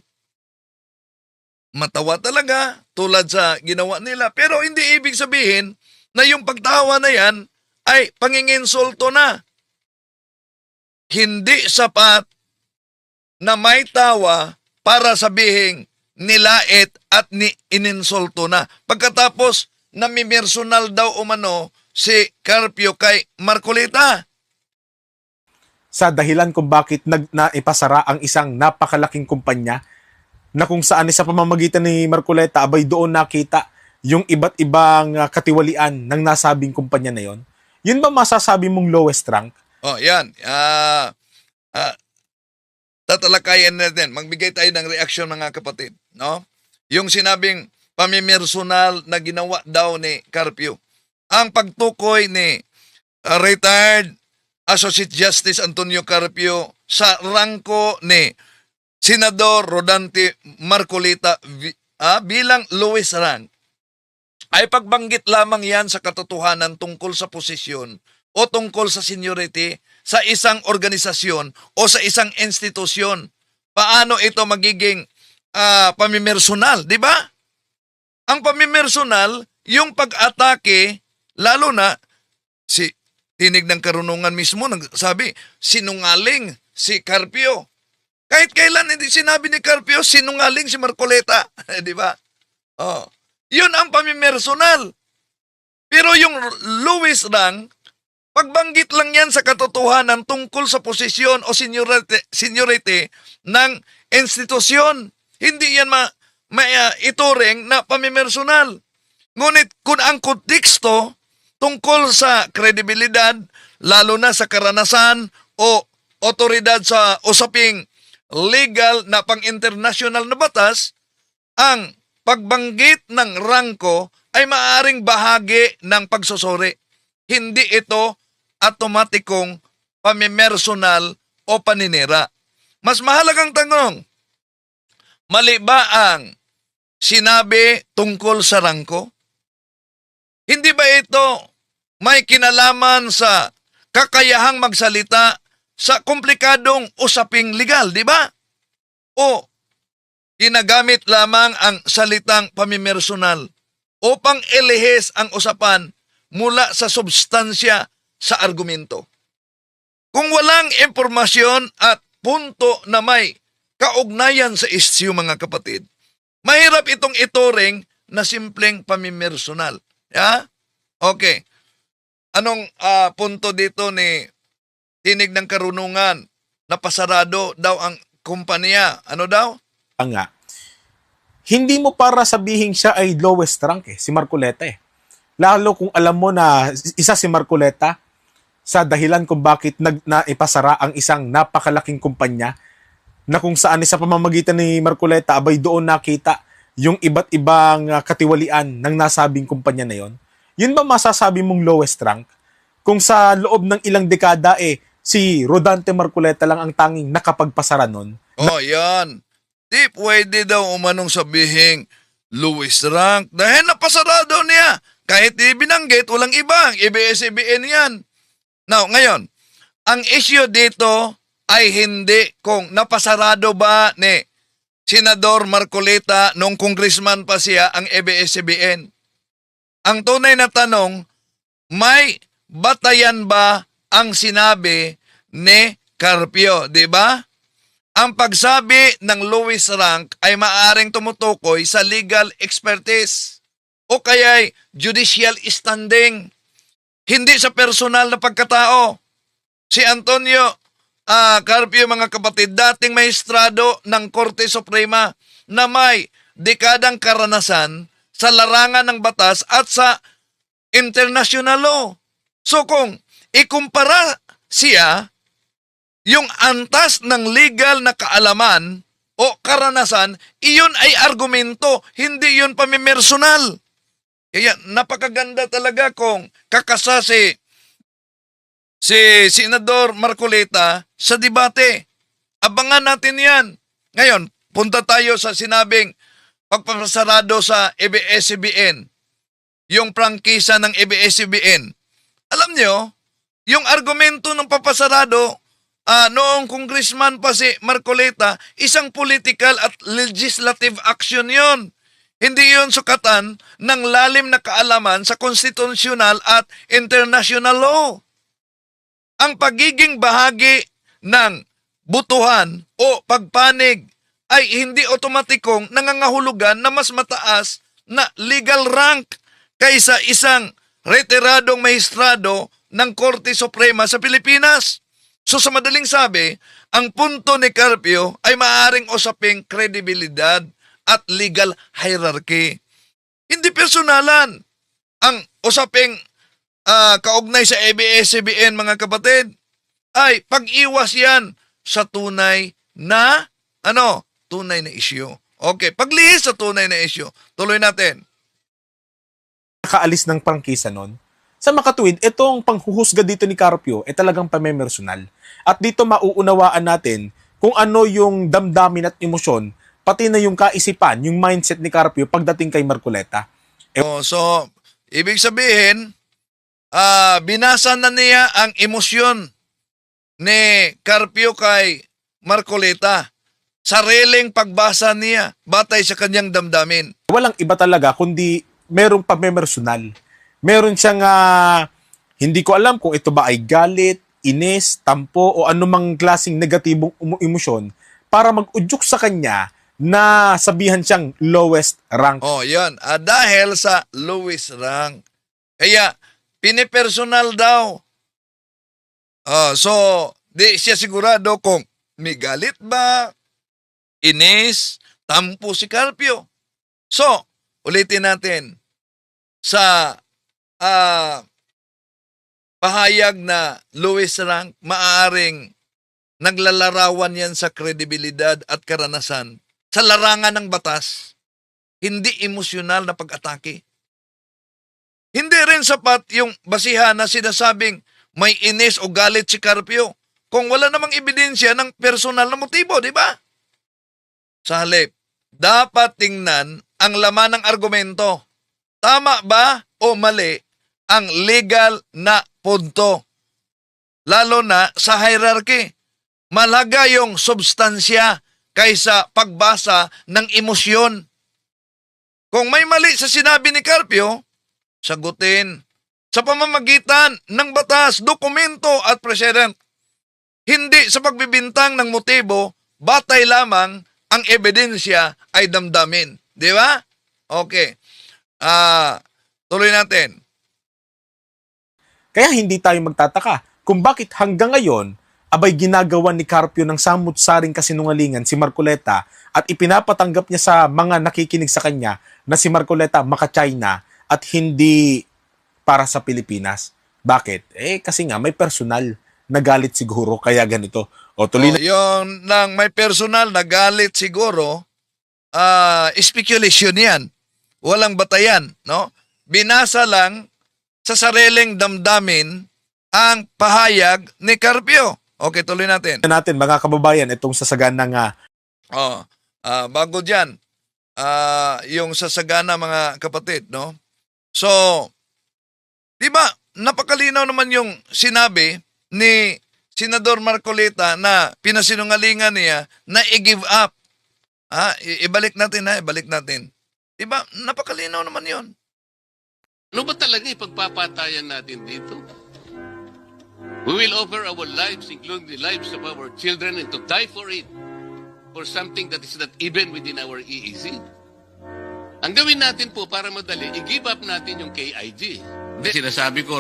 matawa talaga tulad sa ginawa nila. Pero hindi ibig sabihin na yung pagtawa na yan ay panginginsulto na. Hindi sapat na may tawa para sabihing nilait at ininsulto na. Pagkatapos, namimersonal daw umano si Carpio kay Marcoleta. Sa dahilan kung bakit naipasara ang isang napakalaking kumpanya na kung saan sa pamamagitan ni Marcoleta, abay doon nakita yung iba't ibang katiwalian ng nasabing kumpanya na yon. Yun ba masasabi mong lowest rank? Oh, yan. tatalakayan natin. Magbigay tayo ng reaksyon mga kapatid. No? Yung sinabing pamimersonal na ginawa daw ni Carpio. Ang pagtukoy ni retired Associate Justice Antonio Carpio sa rangko ni Senador Rodante Marcolita bilang lowest rank ay pagbanggit lamang yan sa katotohanan tungkol sa posisyon o tungkol sa seniority sa isang organisasyon o sa isang institusyon. Paano ito magiging pamimersonal, di ba? Ang pamimersonal, yung pag-atake, lalo na si Tinig ng Karunungan mismo nagsabi, sinungaling si Carpio. Kahit kailan hindi sinabi ni Carpio, sinungaling si Marcoleta. Di ba? Oh. Yun ang pamimersonal. Pero yung lowest rank, pagbanggit lang yan sa katotohanan tungkol sa posisyon o seniority ng institusyon. Hindi yan ituring na pamimersonal. Ngunit kung ang konteksto tungkol sa kredibilidad, lalo na sa karanasan o otoridad sa usaping legal na pang-international na batas, ang pagbanggit ng rangko ay maaaring bahagi ng pagsusuri. Hindi ito automatikong pamimersonal o paninira. Mas mahalagang tanong, mali ba ang sinabi tungkol sa rangko? Hindi ba ito may kinalaman sa kakayahang magsalita sa komplikadong usaping legal, di ba? O ginagamit lamang ang salitang pamimersonal upang ilihis ang usapan mula sa substansya sa argumento. Kung walang impormasyon at punto na may kaugnayan sa issue, mga kapatid, mahirap itong ituring na simpleng pamimersonal. Yeah? Okay. Anong punto dito ni Tinig ng Karunungan? Napasarado daw ang kumpanya. Ano daw? Nga. Hindi mo para sabihin siya ay lowest rank si Marcoleta eh. Lalo kung alam mo na isa si Marcoleta sa dahilan kung bakit naipasara ang isang napakalaking kumpanya na kung saan sa pamamagitan ni Marcoleta abay doon nakita yung iba't ibang katiwalian ng nasabing kumpanya na yon. Yun ba masasabi mong lowest rank? Kung sa loob ng ilang dekada si Rodante Marcoleta lang ang tanging nakapagpasara nun. Oh, yan. Di pwede daw umanong sabihin lowest rank dahil napasarado niya. Kahit di binanggit, walang iba. ABS-CBN yan. Now, ngayon, ang issue dito ay hindi kung napasarado ba ni Senador Marcoleta nung congressman pa siya ang ABS-CBN. Ang tunay na tanong, may batayan ba ang sinabi ni Carpio, di ba? Ang pagsabi ng lowest rank ay maaaring tumutukoy sa legal expertise o kaya'y judicial standing, hindi sa personal na pagkatao. Si Antonio Carpio, mga kapatid, dating maestrado ng Korte Suprema na may dekadang karanasan sa larangan ng batas at sa international law. So kung ikumpara siya, yung antas ng legal na kaalaman o karanasan, iyon ay argumento, hindi yun pamimersonal. Kaya napakaganda talaga kung kakasa si Senador Marcoleta sa debate. Abangan natin yan. Ngayon, punta tayo sa sinabing pagpapasarado sa ABS-CBN. Yung prangkisa ng ABS-CBN. Alam nyo, yung argumento ng papasarado, noong congressman pa si Marcoleta, isang political at legislative action yon. Hindi yon sukatan ng lalim na kaalaman sa constitutional at international law. Ang pagiging bahagi ng butuhan o pagpanig ay hindi otomatikong nangangahulugan na mas mataas na legal rank kaysa isang retiradong maestrado ng Korte Suprema sa Pilipinas. So sa madaling sabi, ang punto ni Carpio ay maaaring usaping kredibilidad at legal hierarchy. Hindi personalan. Ang usaping kaugnay sa ABS-CBN, mga kapatid, ay pag-iwas yan sa tunay na tunay na isyu. Okay, paglihis sa tunay na isyu. Tuloy natin. Nakaalis ng prangkisa nun. Sa makatuwid, itong panghuhusga dito ni Carpio ay talagang pamemersonal. At dito mauunawaan natin kung ano yung damdamin at emosyon, pati na yung kaisipan, yung mindset ni Carpio pagdating kay Marcoleta. So, ibig sabihin, binasa na niya ang emosyon ni Carpio kay Marcoleta. Sariling pagbasa niya, batay sa kanyang damdamin. Walang iba talaga kundi merong pamemersonal. Meron siyang hindi ko alam kung ito ba ay galit, inis, tampo o anumang klaseng negatibong emosyon para mag-udyok sa kanya na sabihan siyang lowest rank. Oh, yan. Dahil sa lowest rank. Kaya, pinipersonal daw. So, di siya sigurado kung may galit ba, inis, tampo si Carpio. So, ulitin natin. Sa pahayag na lowest rank, maaaring naglalarawan yan sa kredibilidad at karanasan sa larangan ng batas. Hindi emosyonal na pag-atake. Hindi rin sapat yung basihan na sinasabing may inis o galit si Carpio kung wala namang ebidensya ng personal na motibo, di ba? Sa halip, dapat tingnan ang laman ng argumento. Tama ba o mali ang legal na punto? Lalo na sa hierarchy. Malaga yung substansya kaysa pagbasa ng emosyon. Kung may mali sa sinabi ni Carpio, sagutin sa pamamagitan ng batas, dokumento at precedent. Hindi sa pagbibintang ng motibo, batay lamang ang ebidensya ay damdamin. Di ba? Okay. Tuloy natin. Kaya hindi tayo magtataka kung bakit hanggang ngayon abay ginagawa ni Carpio ng samut-saring kasinungalingan si Marcoleta at ipinapatanggap niya sa mga nakikinig sa kanya na si Marcoleta maka-China at hindi para sa Pilipinas. Bakit? Kasi nga may personal na galit siguro kaya ganito. O tuloy na. Yung nang may personal na galit siguro, speculation yan. Walang batayan, no? Binasa lang sa sariling damdamin ang pahayag ni Carpio. Okay, tuloy natin. Mga kababayan, itong sasagana nga. Bago dyan, yung sasagana mga kapatid, no? So, di ba, napakalinaw naman yung sinabi ni Senador Marcoleta na pinasinungalingan niya na i-give up. Ibalik natin. Diba? Napakalinaw naman yon. Ano ba talaga ipagpapatayan natin dito? We will offer our lives, including the lives of our children, and to die for it, for something that is not even within our EEZ. Ang gawin natin po para madali, i-give up natin yung KIG. Sinasabi ko,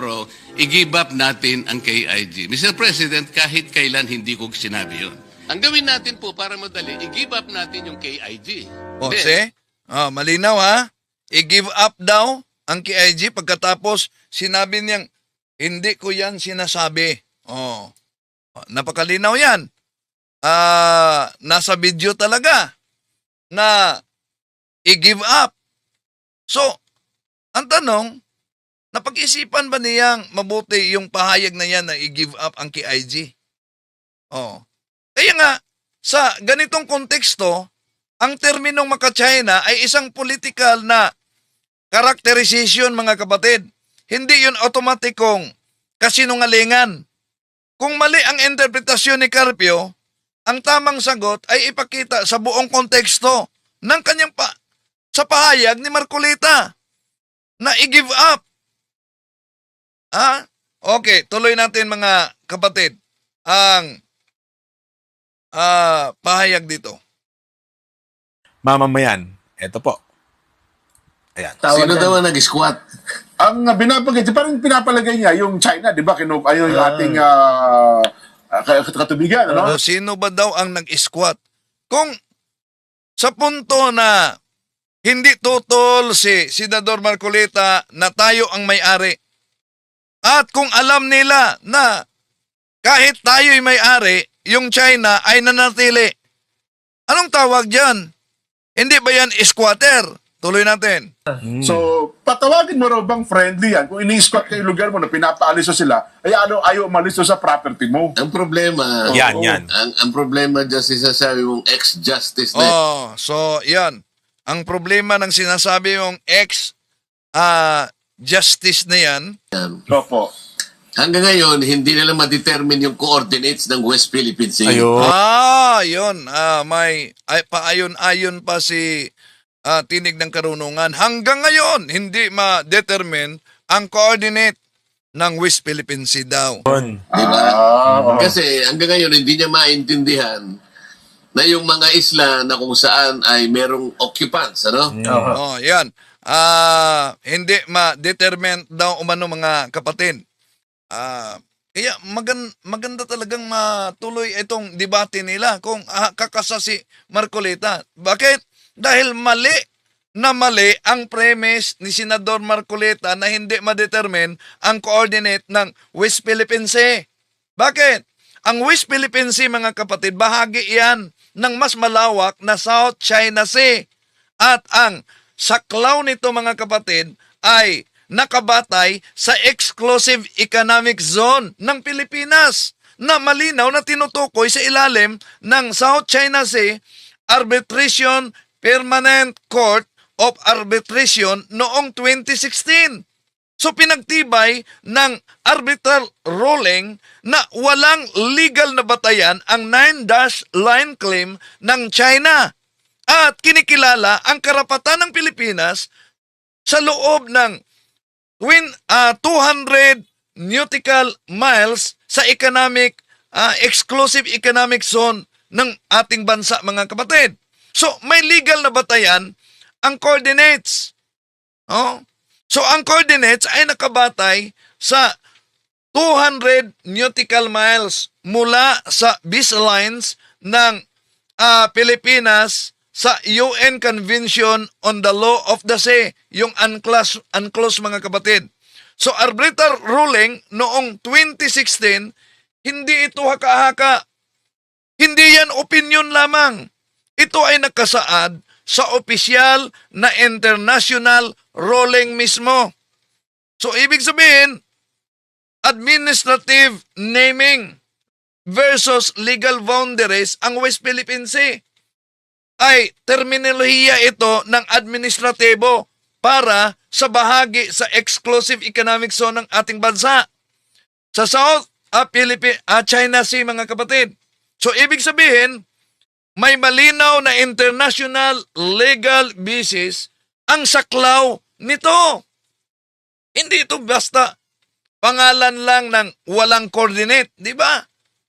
i-give up natin ang KIG. Mr. President, kahit kailan hindi ko sinabi yun. Ang gawin natin po para madali, i-give up natin yung KIG. Malinaw ha? I-give up daw ang KIG pagkatapos sinabi niyang hindi ko yan sinasabi. Napakalinaw yan. Nasa video talaga na i-give up. So, ang tanong, napag-isipan ba niyang mabuti yung pahayag na yan na i-give up ang KIG? Kaya nga, sa ganitong konteksto, ang terminong maka-China ay isang political na characterization, mga kapatid. Hindi yun automatikong kasinungalingan. Kung mali ang interpretasyon ni Carpio, ang tamang sagot ay ipakita sa buong konteksto ng kanyang sa pahayag ni Marcoleta na i-give up. Okay, tuloy natin mga kapatid ang pahayag dito. Mamamayan, eto po. Ayan. Sino daw ang nag-squat? Ang binabagay, parang pinapalagay niya yung China, di ba? Ayaw yung ating katubigan, ano? Sino ba daw ang nag-squat? Kung sa punto na hindi tutol si Senador Marcoleta na tayo ang may-ari, at kung alam nila na kahit tayo'y may-ari, yung China ay nanatili Anong tawag dyan? Hindi ba yan squatter? Tuloy natin. So, patawagin mo raw bang friendly yan? Kung ini-squat ka yung lugar mo na pinapaalis mo sila, ay ayaw umalis doon sa property mo. Ang problema, Yan. ang problema dyan sinasabi mong ex-justice na Oh, so yan. Ang problema ng sinasabi mong ex-justice na yan, Opo. hanggang ngayon, hindi nila ma-determine yung coordinates ng West Philippine Sea. Ayun. yun. Paayon-ayon pa si Tinig ng Karunungan. Hanggang ngayon, hindi ma-determine ang coordinate ng West Philippine Sea daw. Di ba? Kasi hanggang ngayon, hindi niya maintindihan na yung mga isla na kung saan ay merong occupants, ano? Oh, yan. Hindi ma-determine daw umano mga kapatid. Kaya maganda talagang matuloy itong debate nila kung kakasa si Marcoleta. Bakit? Dahil mali ang premise ni Senador Marcoleta na hindi ma-determine ang coordinate ng West Philippine Sea. Bakit? Ang West Philippine Sea, mga kapatid, bahagi yan ng mas malawak na South China Sea. At ang saklaw nito, mga kapatid, ay nakabatay sa exclusive economic zone ng Pilipinas na malinaw na tinutukoy sa ilalim ng South China Sea Arbitration Permanent Court of Arbitration noong 2016. So pinagtibay ng arbitral ruling na walang legal na batayan ang 9-dash line claim ng China at kinikilala ang karapatan ng Pilipinas sa loob ng 200 nautical miles sa exclusive economic zone ng ating bansa, mga kapatid. So, may legal na batayan ang coordinates. Oh? So, ang coordinates ay nakabatay sa 200 nautical miles mula sa baselines ng Pilipinas sa UN Convention on the Law of the Sea, yung UNCLOS, mga kapatid. So, arbitral ruling noong 2016, hindi ito haka-haka. Hindi yan opinion lamang. Ito ay nakasaad sa opisyal na international ruling mismo. So, ibig sabihin, administrative naming versus legal boundaries ang West Philippine Sea ay terminolohiya ito ng administratibo para sa bahagi sa exclusive economic zone ng ating bansa. Sa South China Sea, mga kapatid. So, ibig sabihin, may malinaw na international legal basis ang saklaw nito. Hindi ito basta pangalan lang ng walang coordinate, di ba?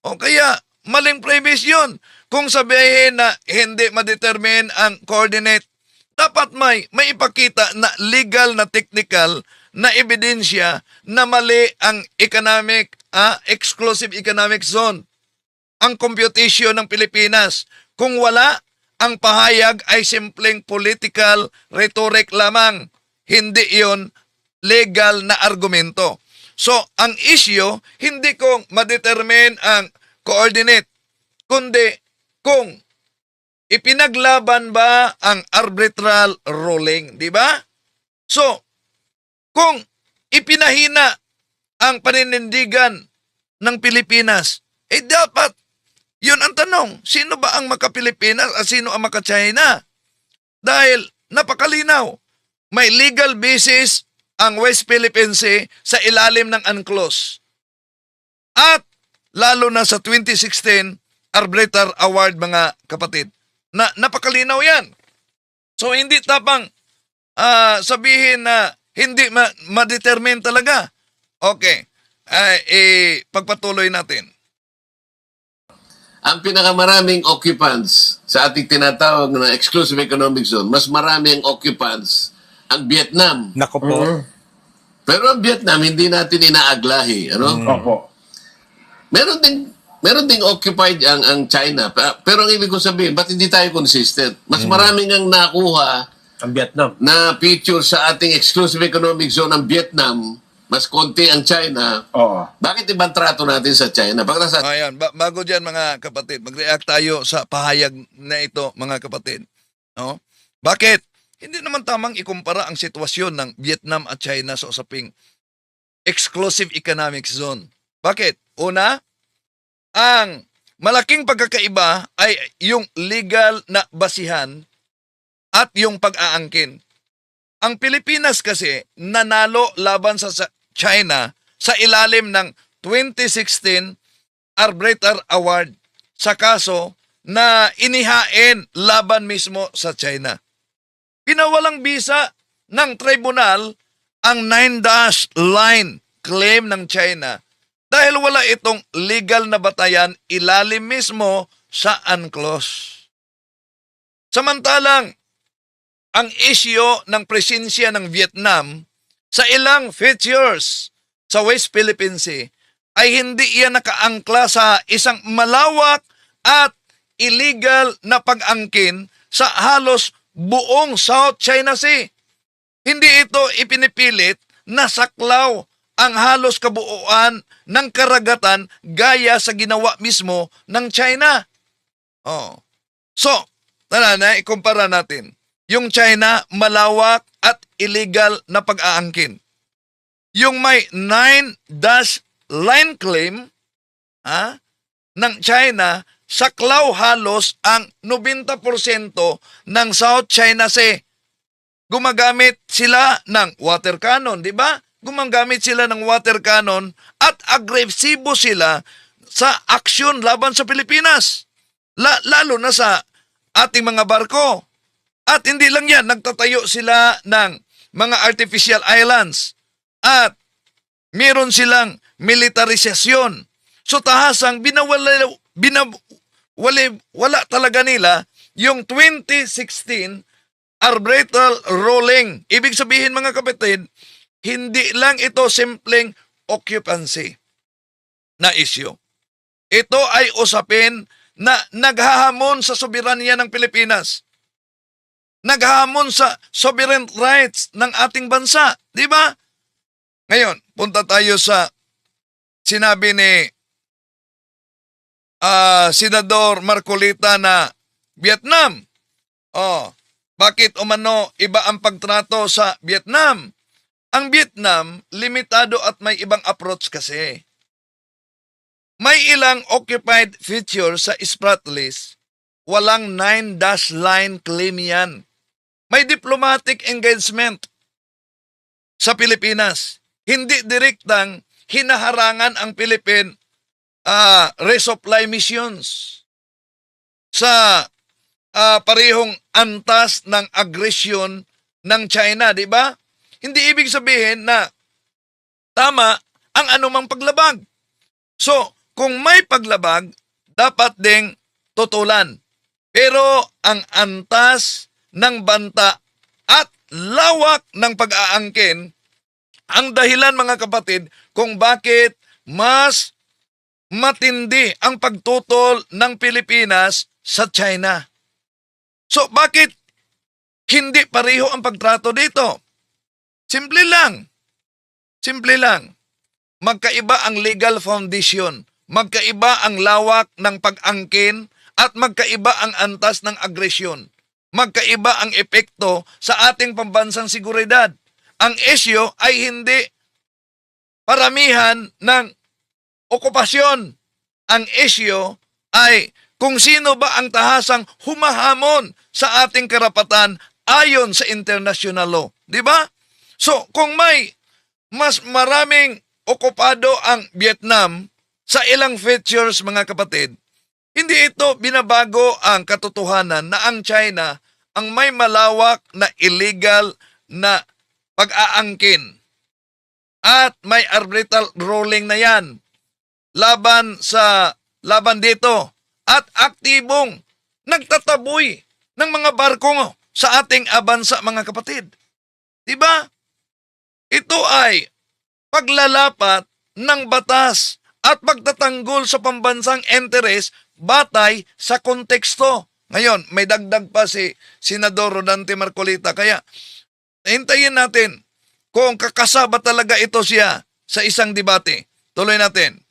O kaya, maling premise yun. Kung sabihin na hindi ma-determine ang coordinate, dapat may ipakita na legal na technical na ebidensya na mali ang exclusive economic zone, ang computation ng Pilipinas. Kung wala, ang pahayag ay simpleng political rhetoric lamang. Hindi iyon legal na argumento. So, ang issue, hindi kung ma-determine ang coordinate, kundi kung ipinaglaban ba ang arbitral ruling, di ba? So, kung ipinahina ang paninindigan ng Pilipinas, dapat yun ang tanong, sino ba ang maka-Pilipinas at sino ang maka-China? Dahil napakalinaw, may legal basis ang West Philippine Sea sa ilalim ng UNCLOS. At lalo na sa 2016 Arbitral Award, mga kapatid. Napakalinaw yan. So hindi tapang sabihin na hindi ma-determine talaga. Okay, pagpatuloy natin. Ang pinakamaraming occupants sa ating tinatawag na exclusive economic zone, mas marami ang occupants ang Vietnam. Nako po. Pero ang Vietnam, hindi natin inaaglahi. Ano? Opo. Meron ding occupied ang China. Pero ang ibig ko sabihin, ba't hindi tayo consistent? Mas maraming ang nakuha Ang Vietnam. na picture sa ating exclusive economic zone ng Vietnam mas konti ang China, Oo. bakit ibang trato natin sa China? Bakit nasa Ayan, bago dyan mga kapatid, mag-react tayo sa pahayag na ito mga kapatid. No? Bakit? Hindi naman tamang ikumpara ang sitwasyon ng Vietnam at China sa usaping exclusive economic zone. Bakit? Una, ang malaking pagkakaiba ay yung legal na basihan at yung pag-aangkin. Ang Pilipinas kasi nanalo laban sa China sa ilalim ng 2016 Arbiter Award sa kaso na inihain laban mismo sa China. Pinawalang bisa ng tribunal ang 9-dash line claim ng China dahil wala itong legal na batayan ilalim mismo sa UNCLOS. Samantalang, ang isyu ng presensya ng Vietnam sa ilang features sa West Philippine Sea ay hindi iyan nakaangkla sa isang malawak at illegal na pag-angkin sa halos buong South China Sea. Hindi ito ipinipilit na saklaw ang halos kabuuan ng karagatan gaya sa ginawa mismo ng China. Oh. So, tara na, ikumpara natin. Yung China, malawak at illegal na pag-aangkin. Yung may 9-dash line claim ng China, saklaw halos ang 90% ng South China Sea. Gumagamit sila ng water cannon, di ba? Gumagamit sila ng water cannon at agresibo sila sa aksyon laban sa Pilipinas. Lalo na sa ating mga barko. At hindi lang yan, nagtatayo sila ng mga artificial islands at meron silang militarisasyon. So tahasang wala talaga nila yung 2016 arbitral ruling. Ibig sabihin mga kapatid, hindi lang ito simpleng occupancy na issue. Ito ay usapin na naghahamon sa soberanya ng Pilipinas. Naghahamon sa sovereign rights ng ating bansa. Di ba? Ngayon, punta tayo sa sinabi ni Senador Marcolita na Vietnam. Bakit umano iba ang pagtrato sa Vietnam? Ang Vietnam, limitado at may ibang approach kasi. May ilang occupied features sa Sprat list. Walang 9-dash line claim yan. May diplomatic engagement sa Pilipinas. Hindi direktang hinaharangan ang Philippine resupply missions sa parehong antas ng agresyon ng China, di ba? Hindi ibig sabihin na tama ang anumang paglabag. So, kung may paglabag, dapat ding tutulan. Pero ang antas ng banta at lawak ng pag-aangkin ang dahilan mga kapatid kung bakit mas matindi ang pagtutol ng Pilipinas sa China. So bakit hindi pareho ang pagtrato dito? Simple lang. Simple lang. Magkaiba ang legal foundation. Magkaiba ang lawak ng pag-angkin at magkaiba ang antas ng agresyon. Magkaiba ang epekto sa ating pambansang seguridad. Ang issue ay hindi paramihan ng okupasyon. Ang issue ay kung sino ba ang tahasang humahamon sa ating karapatan ayon sa international law. Di ba? So, kung may mas maraming okupado ang Vietnam sa ilang features mga kapatid, hindi ito binabago ang katotohanan na ang China ang may malawak na illegal na pag-aangkin. At may arbitral ruling na yan laban dito at aktibong nagtataboy ng mga barko sa ating bansa mga kapatid. Diba? Ito ay paglalapat ng batas at pagtatanggol sa pambansang interes batay sa konteksto. Ngayon, may dagdag pa si Senador Rodante Marcolita. Kaya, hintayin natin kung kakasaba talaga ito siya sa isang debate. Tuloy natin.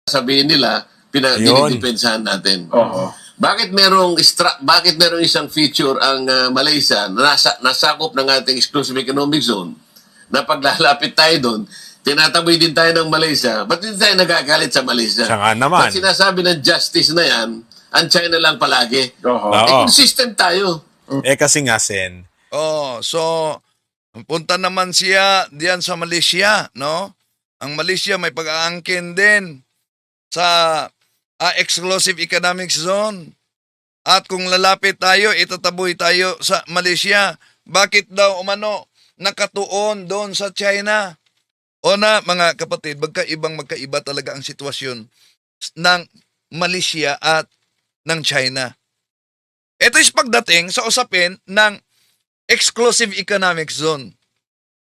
Sabihin nila, Yun. dinidepensahan natin. Oo. Bakit merong isang feature ang Malaysia na nasakop ng ating exclusive economic zone na paglalapit tayo doon, tinataboy din tayo ng Malaysia. Ba't hindi tayo nagagalit sa Malaysia? Siya nga naman. Ba't sinasabi ng justice na yan, ang China lang palagi? Oo. Oo. Consistent tayo. Kasi nga, Sen, Oh, so punta naman siya diyan sa Malaysia, no? Ang Malaysia may pag-aangkin din sa exclusive economic zone. At kung lalapit tayo, itataboy tayo sa Malaysia. Bakit daw umano nakatuon doon sa China? O na, mga kapatid, magkaiba talaga ang sitwasyon ng Malaysia at ng China. Ito is pagdating sa usapin ng exclusive economic zone.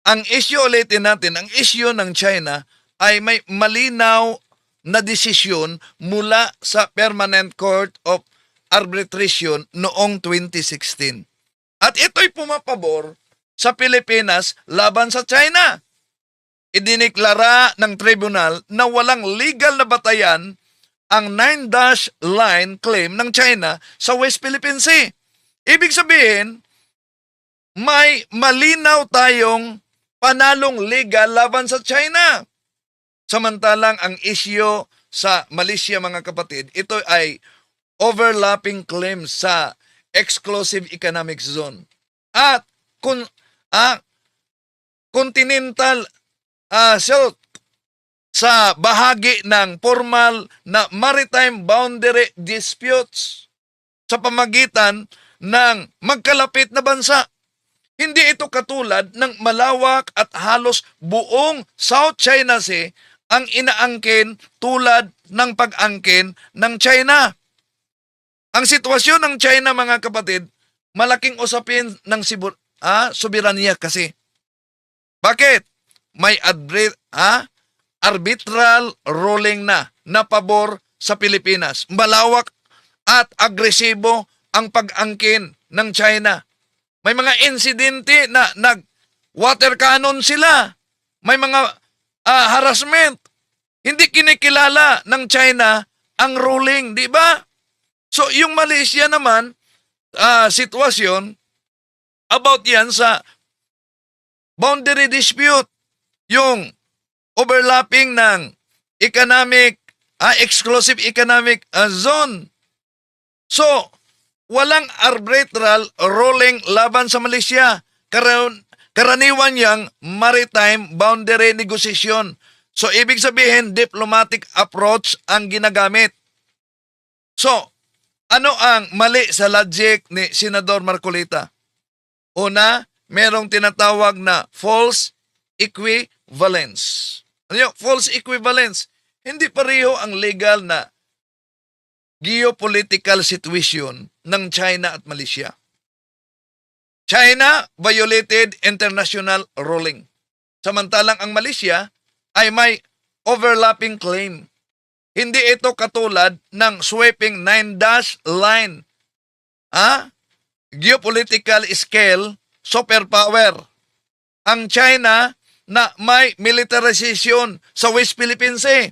Ang issue ulitin natin, ang issue ng China ay may malinaw na desisyon mula sa Permanent Court of Arbitration noong 2016. At ito'y pumapabor sa Pilipinas laban sa China. Idiniklara ng tribunal na walang legal na batayan ang 9-dash line claim ng China sa West Philippine Sea. Ibig sabihin, may malinaw tayong panalong legal laban sa China. Samantalang ang issue sa Malaysia, mga kapatid, ito ay overlapping claims sa exclusive economic zone. At continental shelf sa bahagi ng formal na maritime boundary disputes sa pamagitan ng magkalapit na bansa. Hindi ito katulad ng malawak at halos buong South China Sea ang inaangkin tulad ng pag-angkin ng China. Ang sitwasyon ng China, mga kapatid, malaking usapin ng soberanya kasi. Bakit? May arbitral ruling na pabor sa Pilipinas. Malawak at agresibo ang pag-angkin ng China. May mga insidente na water cannon sila. May mga harassment. Hindi kinikilala ng China ang ruling, di ba? So yung Malaysia naman, sitwasyon about yan sa boundary dispute, yung overlapping ng exclusive economic zone. So, walang arbitral ruling laban sa Malaysia. Karaniwan yang maritime boundary negotiation. So, ibig sabihin, diplomatic approach ang ginagamit. So, ano ang mali sa logic ni Senador Marcolita? Una, merong tinatawag na false equivalence. Ano yun? False equivalence. Hindi pareho ang legal na geopolitical situation ng China at Malaysia. China violated international ruling. Samantalang ang Malaysia ay may overlapping claim. Hindi ito katulad ng sweeping 9-dash line. Geopolitical scale, superpower. Ang China na may militarization sa West Philippine Sea.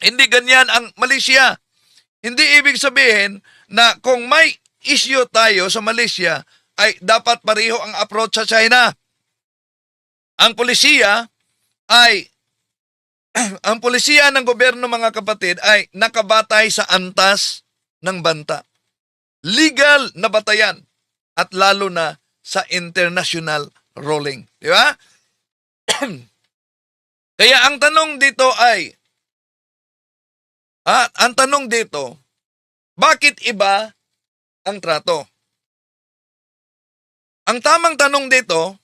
Hindi ganyan ang Malaysia. Hindi ibig sabihin na kung may issue tayo sa Malaysia, ay dapat pareho ang approach sa China. Ang polisiya ng gobyerno, mga kapatid, ay nakabatay sa antas ng banta. Legal na batayan at lalo na sa international ruling. Di ba? Kaya ang tanong dito, bakit iba ang trato? Ang tamang tanong dito,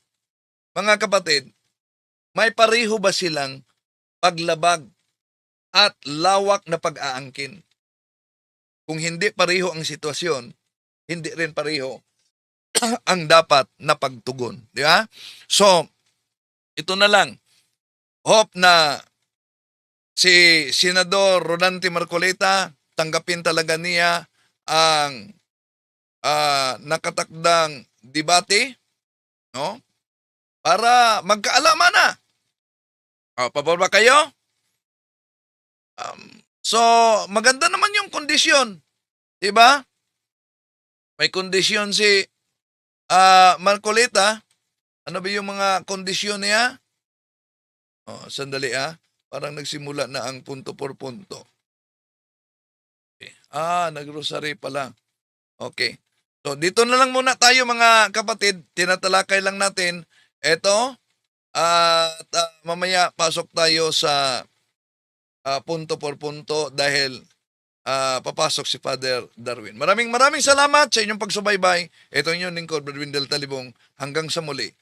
mga kapatid, may pareho ba silang paglabag at lawak na pag-aangkin? Kung hindi pareho ang sitwasyon, hindi rin pareho ang dapat na pagtugon. Di ba? So, ito na lang. Hope na si Senador Rodante Marcolita tanggapin talaga niya ang nakatakdang debate, no? para magkaalaman na. Pabor ba kayo? So, maganda naman yung kondisyon. Diba? May kondisyon si Marcoleta. Ano ba yung mga kondisyon niya? Sandali Parang nagsimula na ang punto por punto. Okay. Nagrosary pa lang. Okay. So, dito na lang muna tayo mga kapatid. Tinatalakay lang natin. Ito. At mamaya pasok tayo sa punto por punto dahil papasok si Father Darwin. Maraming salamat sa inyong pagsubaybay. Ito yung lingkod, Brother Windel Talibong. Hanggang sa muli.